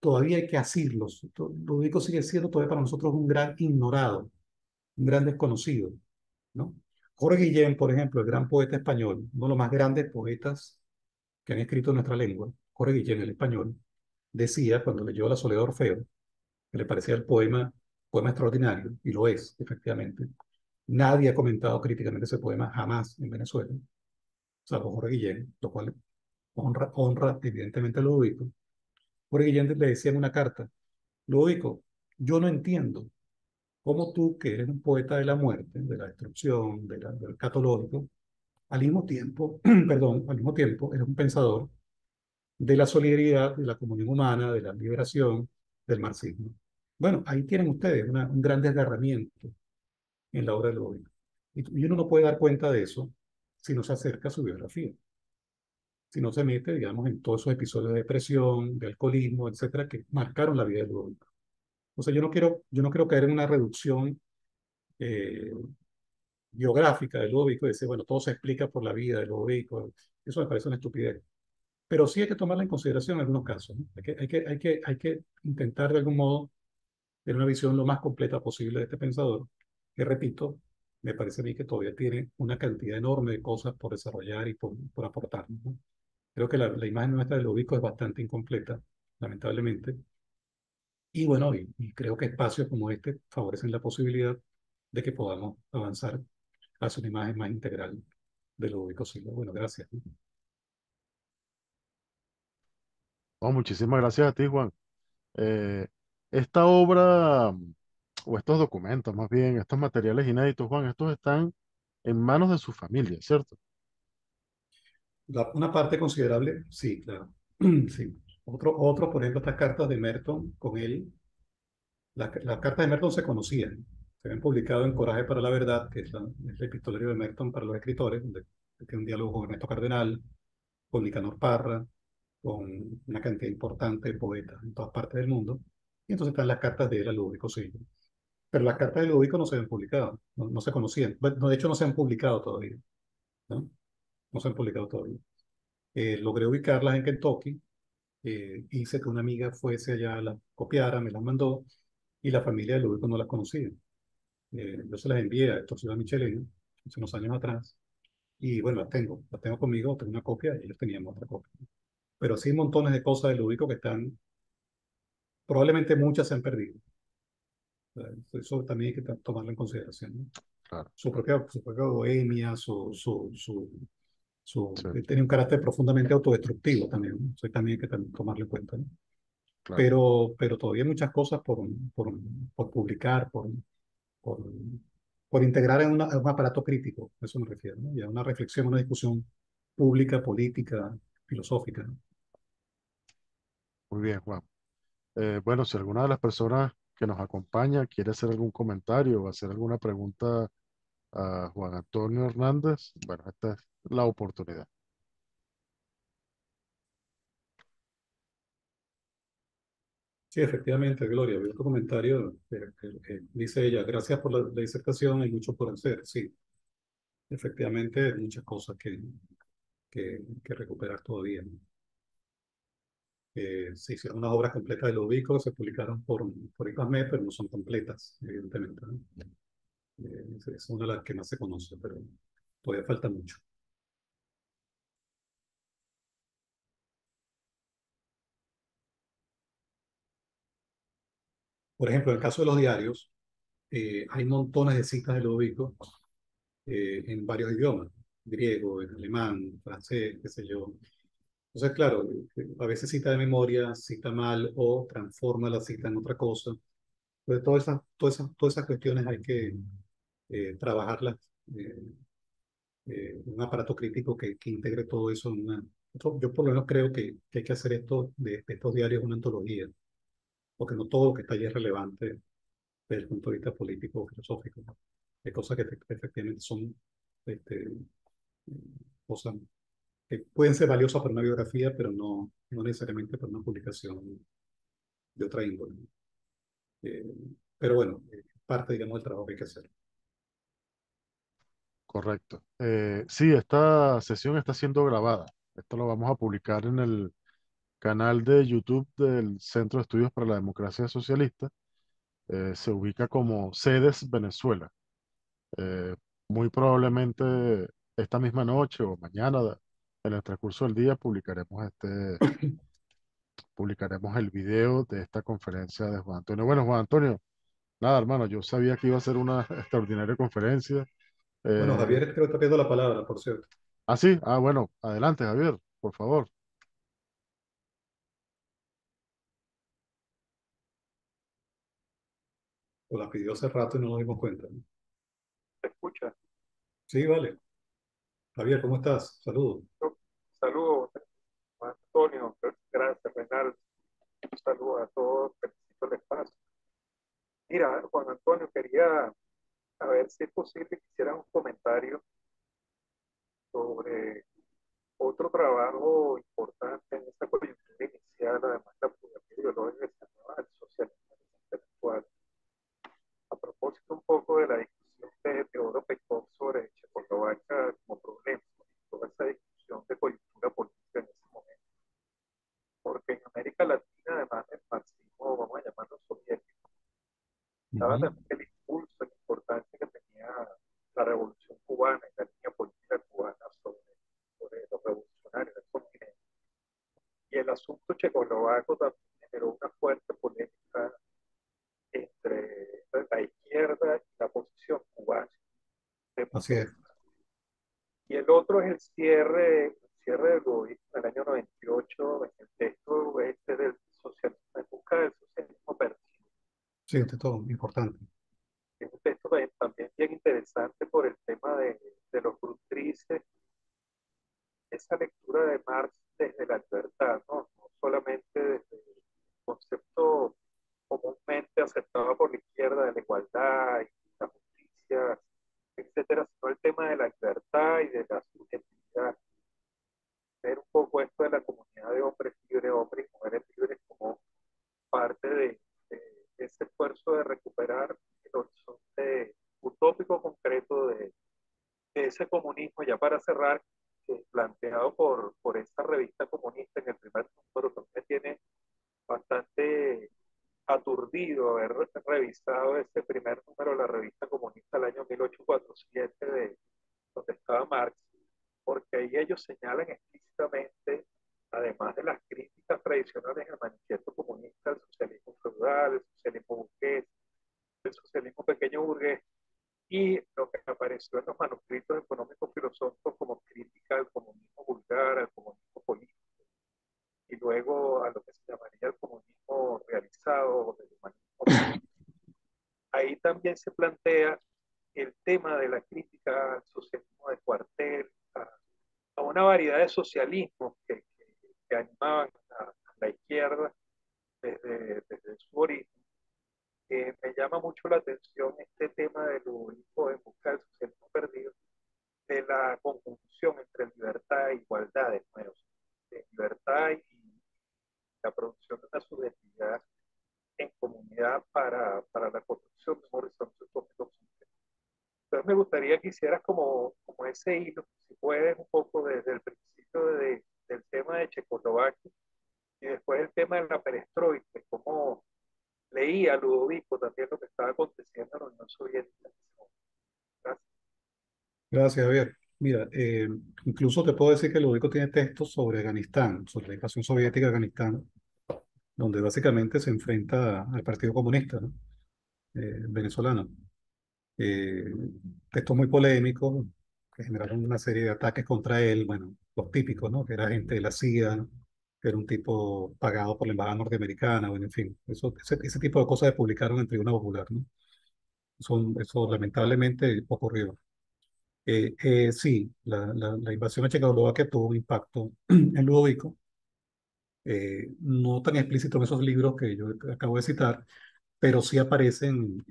S1: todavía hay que asirlo. Ludovico sigue siendo todavía para nosotros un gran ignorado, un gran desconocido, ¿no? Jorge Guillén, por ejemplo, el gran poeta español, uno de los más grandes poetas que han escrito en nuestra lengua, Jorge Guillén, el español, decía cuando leyó La Soledad de Orfeo, que le parecía el poema extraordinario, y lo es, efectivamente. Nadie ha comentado críticamente ese poema jamás en Venezuela, salvo Jorge Guillén, lo cual honra evidentemente a Ludovico. Jorge Guillén le decía en una carta, Ludovico, yo no entiendo cómo tú, que eres un poeta de la muerte, de la destrucción, del catológico, al mismo tiempo, perdón, al mismo tiempo eres un pensador de la solidaridad, de la comunión humana, de la liberación, del marxismo. Bueno, ahí tienen ustedes un gran desgarramiento en la obra de Ludovico. Y uno no puede dar cuenta de eso si no se acerca a su biografía, si no se mete, digamos, en todos esos episodios de depresión, de alcoholismo, etcétera, que marcaron la vida de Ludovico. O sea, yo no quiero caer en una reducción eh, biográfica de Ludovico y decir, bueno, todo se explica por la vida de Ludovico. Eso me parece una estupidez. Pero sí hay que tomarla en consideración en algunos casos, ¿no? Hay que intentar de algún modo tener una visión lo más completa posible de este pensador, que repito, me parece a mí que todavía tiene una cantidad enorme de cosas por desarrollar y por aportar, ¿no? Creo que la imagen nuestra de Ludovico es bastante incompleta, lamentablemente. Y bueno, y creo que espacios como este favorecen la posibilidad de que podamos avanzar hacia una imagen más integral de Ludovico Silva. Bueno, gracias, ¿no?
S2: No, muchísimas gracias a ti, Juan. Eh, esta obra, o estos documentos, más bien, estos materiales inéditos, Juan, estos están en manos de su familia, ¿cierto?
S1: Una parte considerable, sí, claro. Sí. Por ejemplo, estas cartas de Merton con él, las cartas de Merton se conocían, se habían publicado en Coraje para la Verdad, que es el epistolario de Merton para los escritores, donde tiene un diálogo con Ernesto Cardenal, con Nicanor Parra, con una cantidad importante de poetas en todas partes del mundo. Y entonces están las cartas de él a Ludovico Silva. Pero las cartas de Ludovico no se habían publicado, no se conocían. Bueno, no, de hecho, no se han publicado todavía, ¿no? No se han publicado todavía. Logré ubicarlas en Kentucky, hice que una amiga fuese allá, las copiara, me las mandó, y la familia de Ludovico no las conocía. Yo se las envié a Héctor Ciudad Michelena hace unos años atrás, y bueno, las tengo conmigo, tengo una copia, y ellos teníamos otra copia. Pero sí montones de cosas de Ludovico que están, probablemente muchas se han perdido. O sea, eso también hay que tomarlo en consideración, ¿no?
S2: Claro.
S1: Su propia bohemia,
S2: Sí,
S1: Tiene un carácter profundamente autodestructivo también, ¿no? Eso también hay que tomarlo en cuenta, ¿no?
S2: claro.
S1: Pero todavía hay muchas cosas por, por publicar, por, por integrar en, en un aparato crítico, a eso me refiero, ¿no? Y a una reflexión, una discusión pública, política, filosófica, ¿no?
S2: Muy bien, Juan. Bueno, si alguna de las personas que nos acompaña quiere hacer algún comentario o hacer alguna pregunta a Juan Antonio Hernández, bueno, esta es la oportunidad.
S1: Sí, efectivamente, Gloria, vi tu comentario. Dice ella, gracias por la disertación, hay mucho por hacer. Sí, efectivamente, hay muchas cosas que recuperar todavía, ¿no? Se hicieron unas obras completas de Ludovico que se publicaron por IPASME, pero no son completas, evidentemente, ¿no? Es una de las que más se conoce, pero todavía falta mucho. Por ejemplo, en el caso de los diarios, hay montones de citas de Ludovico en varios idiomas, griego, en alemán, francés, qué sé yo. Entonces, claro, a veces cita de memoria, cita mal o transforma la cita en otra cosa. Entonces, todas esas cuestiones hay que trabajarlas eh, en un aparato crítico que integre todo eso en una... Yo por lo menos creo que hay que hacer esto de estos diarios una antología, porque no todo lo que está allí es relevante desde el punto de vista político o filosófico, ¿no? Hay cosas que efectivamente son este, cosas que pueden ser valiosas para una biografía, pero no necesariamente para una publicación de otra índole, ¿no? Eh, pero bueno, parte, digamos, del trabajo que hay que hacer.
S2: Correcto. Sí, esta sesión está siendo grabada. Esto lo vamos a publicar en el canal de YouTube del Centro de Estudios para la Democracia Socialista. Se ubica como Sedes Venezuela. Eh, Muy probablemente esta misma noche o mañana, en el transcurso del día, publicaremos el video de esta conferencia de Juan Antonio. Bueno, Juan Antonio, nada, hermano, yo sabía que iba a ser una extraordinaria conferencia.
S1: Bueno,
S2: Eh,
S1: Javier, creo que está pidiendo la palabra, por cierto.
S2: sí, bueno, adelante, Javier, por favor.
S1: O la pidió hace rato y no nos dimos cuenta, ¿no?
S3: ¿Se escucha?
S1: Sí, vale. Javier, ¿cómo estás? Saludos.
S3: Saludos, Juan Antonio, gracias, Renal. Un saludo a todos, felicito el espacio. Mira, Juan Antonio, quería a ver si es posible que hicieran un comentario sobre otro trabajo importante en esta coyuntura inicial, además de la publicación ideológica que se llamaba el socialismo intelectual. A propósito un poco de la discusión de Teodoro Pekov sobre Checoslovaquia como problema, toda esa discusión de coyuntura política en ese momento, porque en América Latina, además del marxismo, vamos a llamarlo soviético, estaba
S1: Ujú.
S3: también el impulso, la importancia que tenía la revolución cubana y la línea política cubana sobre los revolucionarios del continente. Y el asunto checoslovaco también generó una fuerte polémica entre la izquierda y la oposición cubana
S1: Así es.
S3: democrática. Y el otro es el cierre del gobierno del año 98 en el texto este del socialismo, en busca del socialismo perdido.
S1: Sí, ante todo, importante.
S3: Es un texto también bien interesante por el tema de los Grundrisse, esa lectura de Marx desde la libertad, ¿no? No solamente desde el concepto comúnmente aceptado por la izquierda de la igualdad y la justicia, etcétera, sino el tema de la libertad y de la subjetividad. Ver un poco esto de la comunidad de hombres libres, hombres y mujeres libres, como parte de ese esfuerzo de recuperar el horizonte utópico concreto de ese comunismo, ya para cerrar, planteado por esa revista comunista en el primer número, que me tiene bastante aturdido haber revisado ese primer número de la revista comunista del año 1847, donde estaba Marx, porque ahí ellos señalan explícitamente, además de las críticas tradicionales al manifiesto comunista, el socialismo feudal, el socialismo burgués, el socialismo pequeño burgués, y lo que apareció en los manuscritos económicos filosóficos como crítica al comunismo también se plantea el tema de la crítica al socialismo de cuartel, a una variedad de socialismos que animaban a la izquierda desde su origen. Me llama mucho la atención este tema de lo hijo en busca del socialismo perdido, de la conjunción entre libertad e igualdad de nuevo, de libertad y la producción de una subjetividad en comunidad para la construcción de un horizonte utópico. Entonces me gustaría que hicieras como ese hilo, si puedes, un poco desde el principio del tema de Checoslovaquia y después el tema de la perestroika, cómo leía Ludovico también lo que estaba aconteciendo en la Unión Soviética. Gracias.
S1: Gracias, Javier. Mira, incluso te puedo decir que Ludovico tiene textos sobre Afganistán, sobre la invasión soviética de Afganistán, donde básicamente se enfrenta al Partido Comunista, ¿no? Venezolano. Eh, Textos muy polémicos que generaron una serie de ataques contra él, bueno, los típicos, ¿no? Que era gente de la CIA, que era un tipo pagado por la embajada norteamericana, bueno, en fin, ese tipo de cosas se publicaron en Tribuna Popular, ¿no? Eso lamentablemente ocurrió. Sí, la invasión a Checoslovaquia tuvo un impacto en Ludovico, no tan explícito en esos libros que yo acabo de citar, pero sí aparece en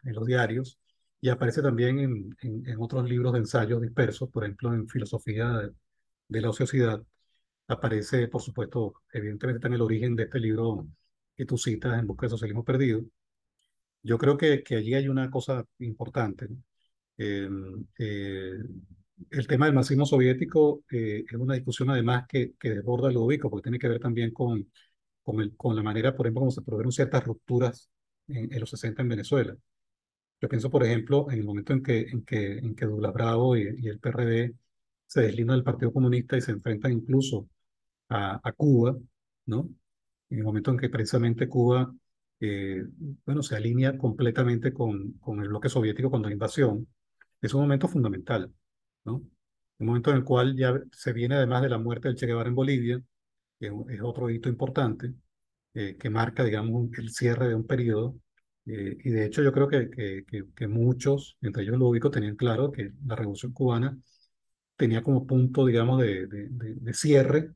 S1: los diarios y aparece también en otros libros de ensayos dispersos, por ejemplo, en Filosofía de la Ociosidad. Aparece, por supuesto, evidentemente está en el origen de este libro que tú citas, En busca del socialismo perdido. Yo creo que allí hay una cosa importante, ¿no? Eh, eh, el tema del marxismo soviético es una discusión además que desborda lo ubico, porque tiene que ver también con la manera, por ejemplo, como se produjeron ciertas rupturas en los 60 en Venezuela. Yo pienso, por ejemplo, en el momento en que Douglas Bravo y el PRD se deslindan del Partido Comunista y se enfrentan incluso a Cuba, ¿no? En el momento en que precisamente Cuba, eh, bueno, se alinea completamente con el bloque soviético cuando la invasión, es un momento fundamental, ¿no? Un momento en el cual ya se viene además de la muerte del Che Guevara en Bolivia, que es otro hito importante, que marca, digamos, el cierre de un periodo. Y de hecho yo creo que muchos, entre ellos Ludovico, tenían claro que la Revolución Cubana tenía como punto, digamos, de cierre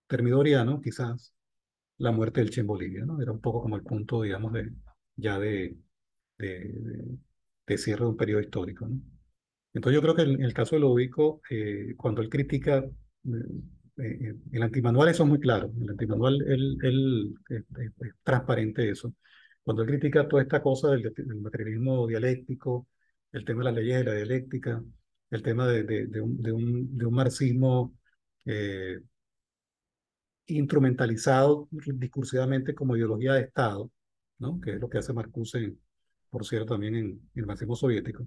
S1: termidoriano, quizás, la muerte del Che en Bolivia, ¿no? Era un poco como el punto, digamos, ya de, de- de cierre de un periodo histórico, ¿no? Entonces yo creo que en el caso de Ludovico, cuando él critica, el antimanual eso es muy claro, el antimanual él es transparente eso. Cuando él critica toda esta cosa del materialismo dialéctico, el tema de las leyes de la dialéctica, el tema de un marxismo eh, instrumentalizado discursivamente como ideología de Estado, ¿no? Que es lo que hace Marcuse, por cierto, también en el marxismo soviético.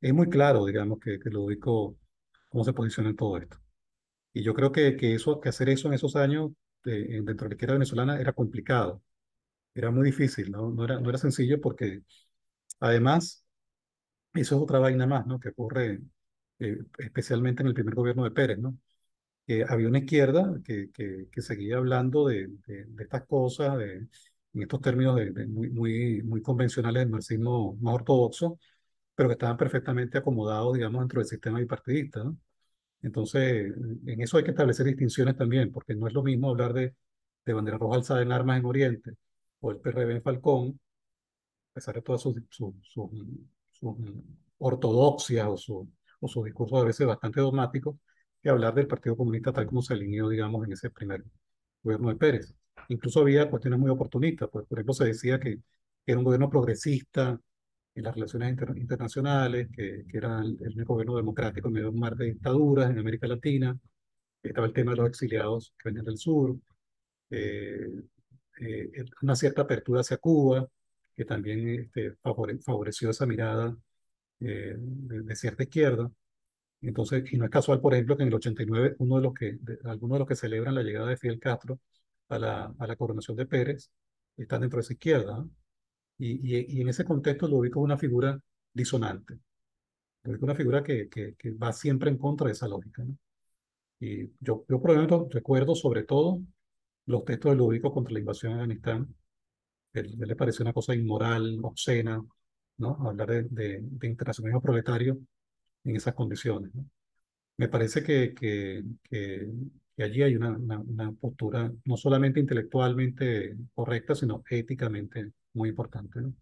S1: Es muy claro, digamos, que Ludovico, cómo se posiciona en todo esto. Y yo creo que hacer eso en esos años dentro de la izquierda venezolana era complicado, era muy difícil, ¿no? No era sencillo porque además, eso es otra vaina más, ¿no? Que ocurre especialmente en el primer gobierno de Pérez, ¿no? Había una izquierda que seguía hablando de estas cosas, en estos términos muy convencionales del marxismo más ortodoxo, pero que estaban perfectamente acomodados, digamos, dentro del sistema bipartidista, ¿no? Entonces, en eso hay que establecer distinciones también, porque no es lo mismo hablar de bandera roja alzada en armas en Oriente o el PRD en Falcón, a pesar de todas sus ortodoxias o sus discursos a veces bastante dogmáticos, que hablar del Partido Comunista tal como se alineó, digamos, en ese primer gobierno de Pérez. Incluso había cuestiones muy oportunistas, pues, por ejemplo, se decía que era un gobierno progresista en las relaciones internacionales, que era el único gobierno democrático en medio de un mar de dictaduras en América Latina. Estaba el tema de los exiliados que venían del sur, eh, una cierta apertura hacia Cuba, que también favoreció esa mirada de cierta izquierda. Entonces, y no es casual, por ejemplo, que en el 89 algunos de los que celebran la llegada de Fidel Castro a la coronación de Pérez están dentro de esa izquierda, ¿no? Y en ese contexto lo ubico una figura disonante, lo ubico una figura que va siempre en contra de esa lógica, ¿no? Y yo, por ejemplo, recuerdo sobre todo los textos de Ludovico contra la invasión de Afganistán. A él le pareció una cosa inmoral, obscena, ¿no? Hablar de internacionalismo proletario en esas condiciones, ¿no? Me parece que allí hay una postura no solamente intelectualmente correcta, sino éticamente muy importante, ¿no?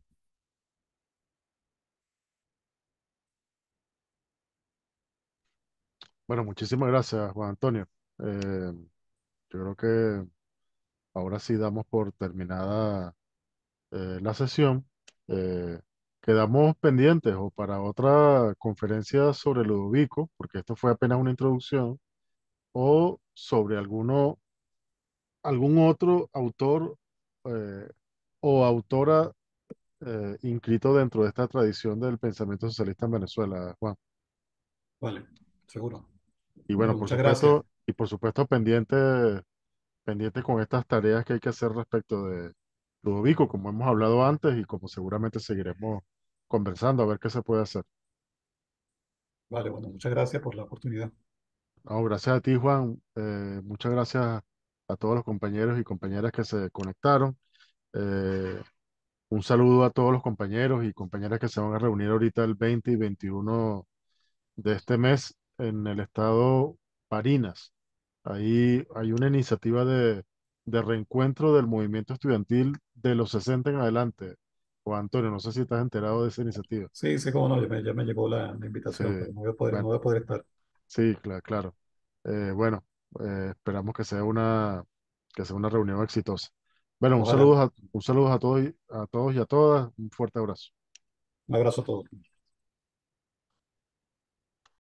S2: Bueno, muchísimas gracias, Juan Antonio. Yo creo que ahora sí damos por terminada la sesión. Eh, Quedamos pendientes o para otra conferencia sobre Ludovico, porque esto fue apenas una introducción, o sobre algún otro autor eh, o autora inscrito dentro de esta tradición del pensamiento socialista en Venezuela, Juan.
S1: Vale, seguro.
S2: Y bueno,
S1: Bueno, muchas gracias.
S2: por supuesto pendiente con estas tareas que hay que hacer respecto de Ludovico, como hemos hablado antes y como seguramente seguiremos conversando a ver qué se puede hacer.
S1: Vale, bueno, muchas gracias por la oportunidad.
S2: No, gracias a ti, Juan. Muchas gracias a todos los compañeros y compañeras que se conectaron. Eh, un saludo a todos los compañeros y compañeras que se van a reunir ahorita el 20 y 21 de este mes en el estado Barinas. Ahí hay una iniciativa de reencuentro del movimiento estudiantil de los 60 en adelante. Juan Antonio, no sé si estás enterado de esa iniciativa.
S1: Sí, sí, cómo no, ya me llegó la
S2: Sí,
S1: invitación, pero no
S2: bueno,
S1: voy a poder estar.
S2: sí, claro. Bueno, esperamos que sea una reunión exitosa. Bueno,
S1: Ojalá.
S2: un saludo a todos y a todas. Un fuerte abrazo.
S1: Un abrazo a todos.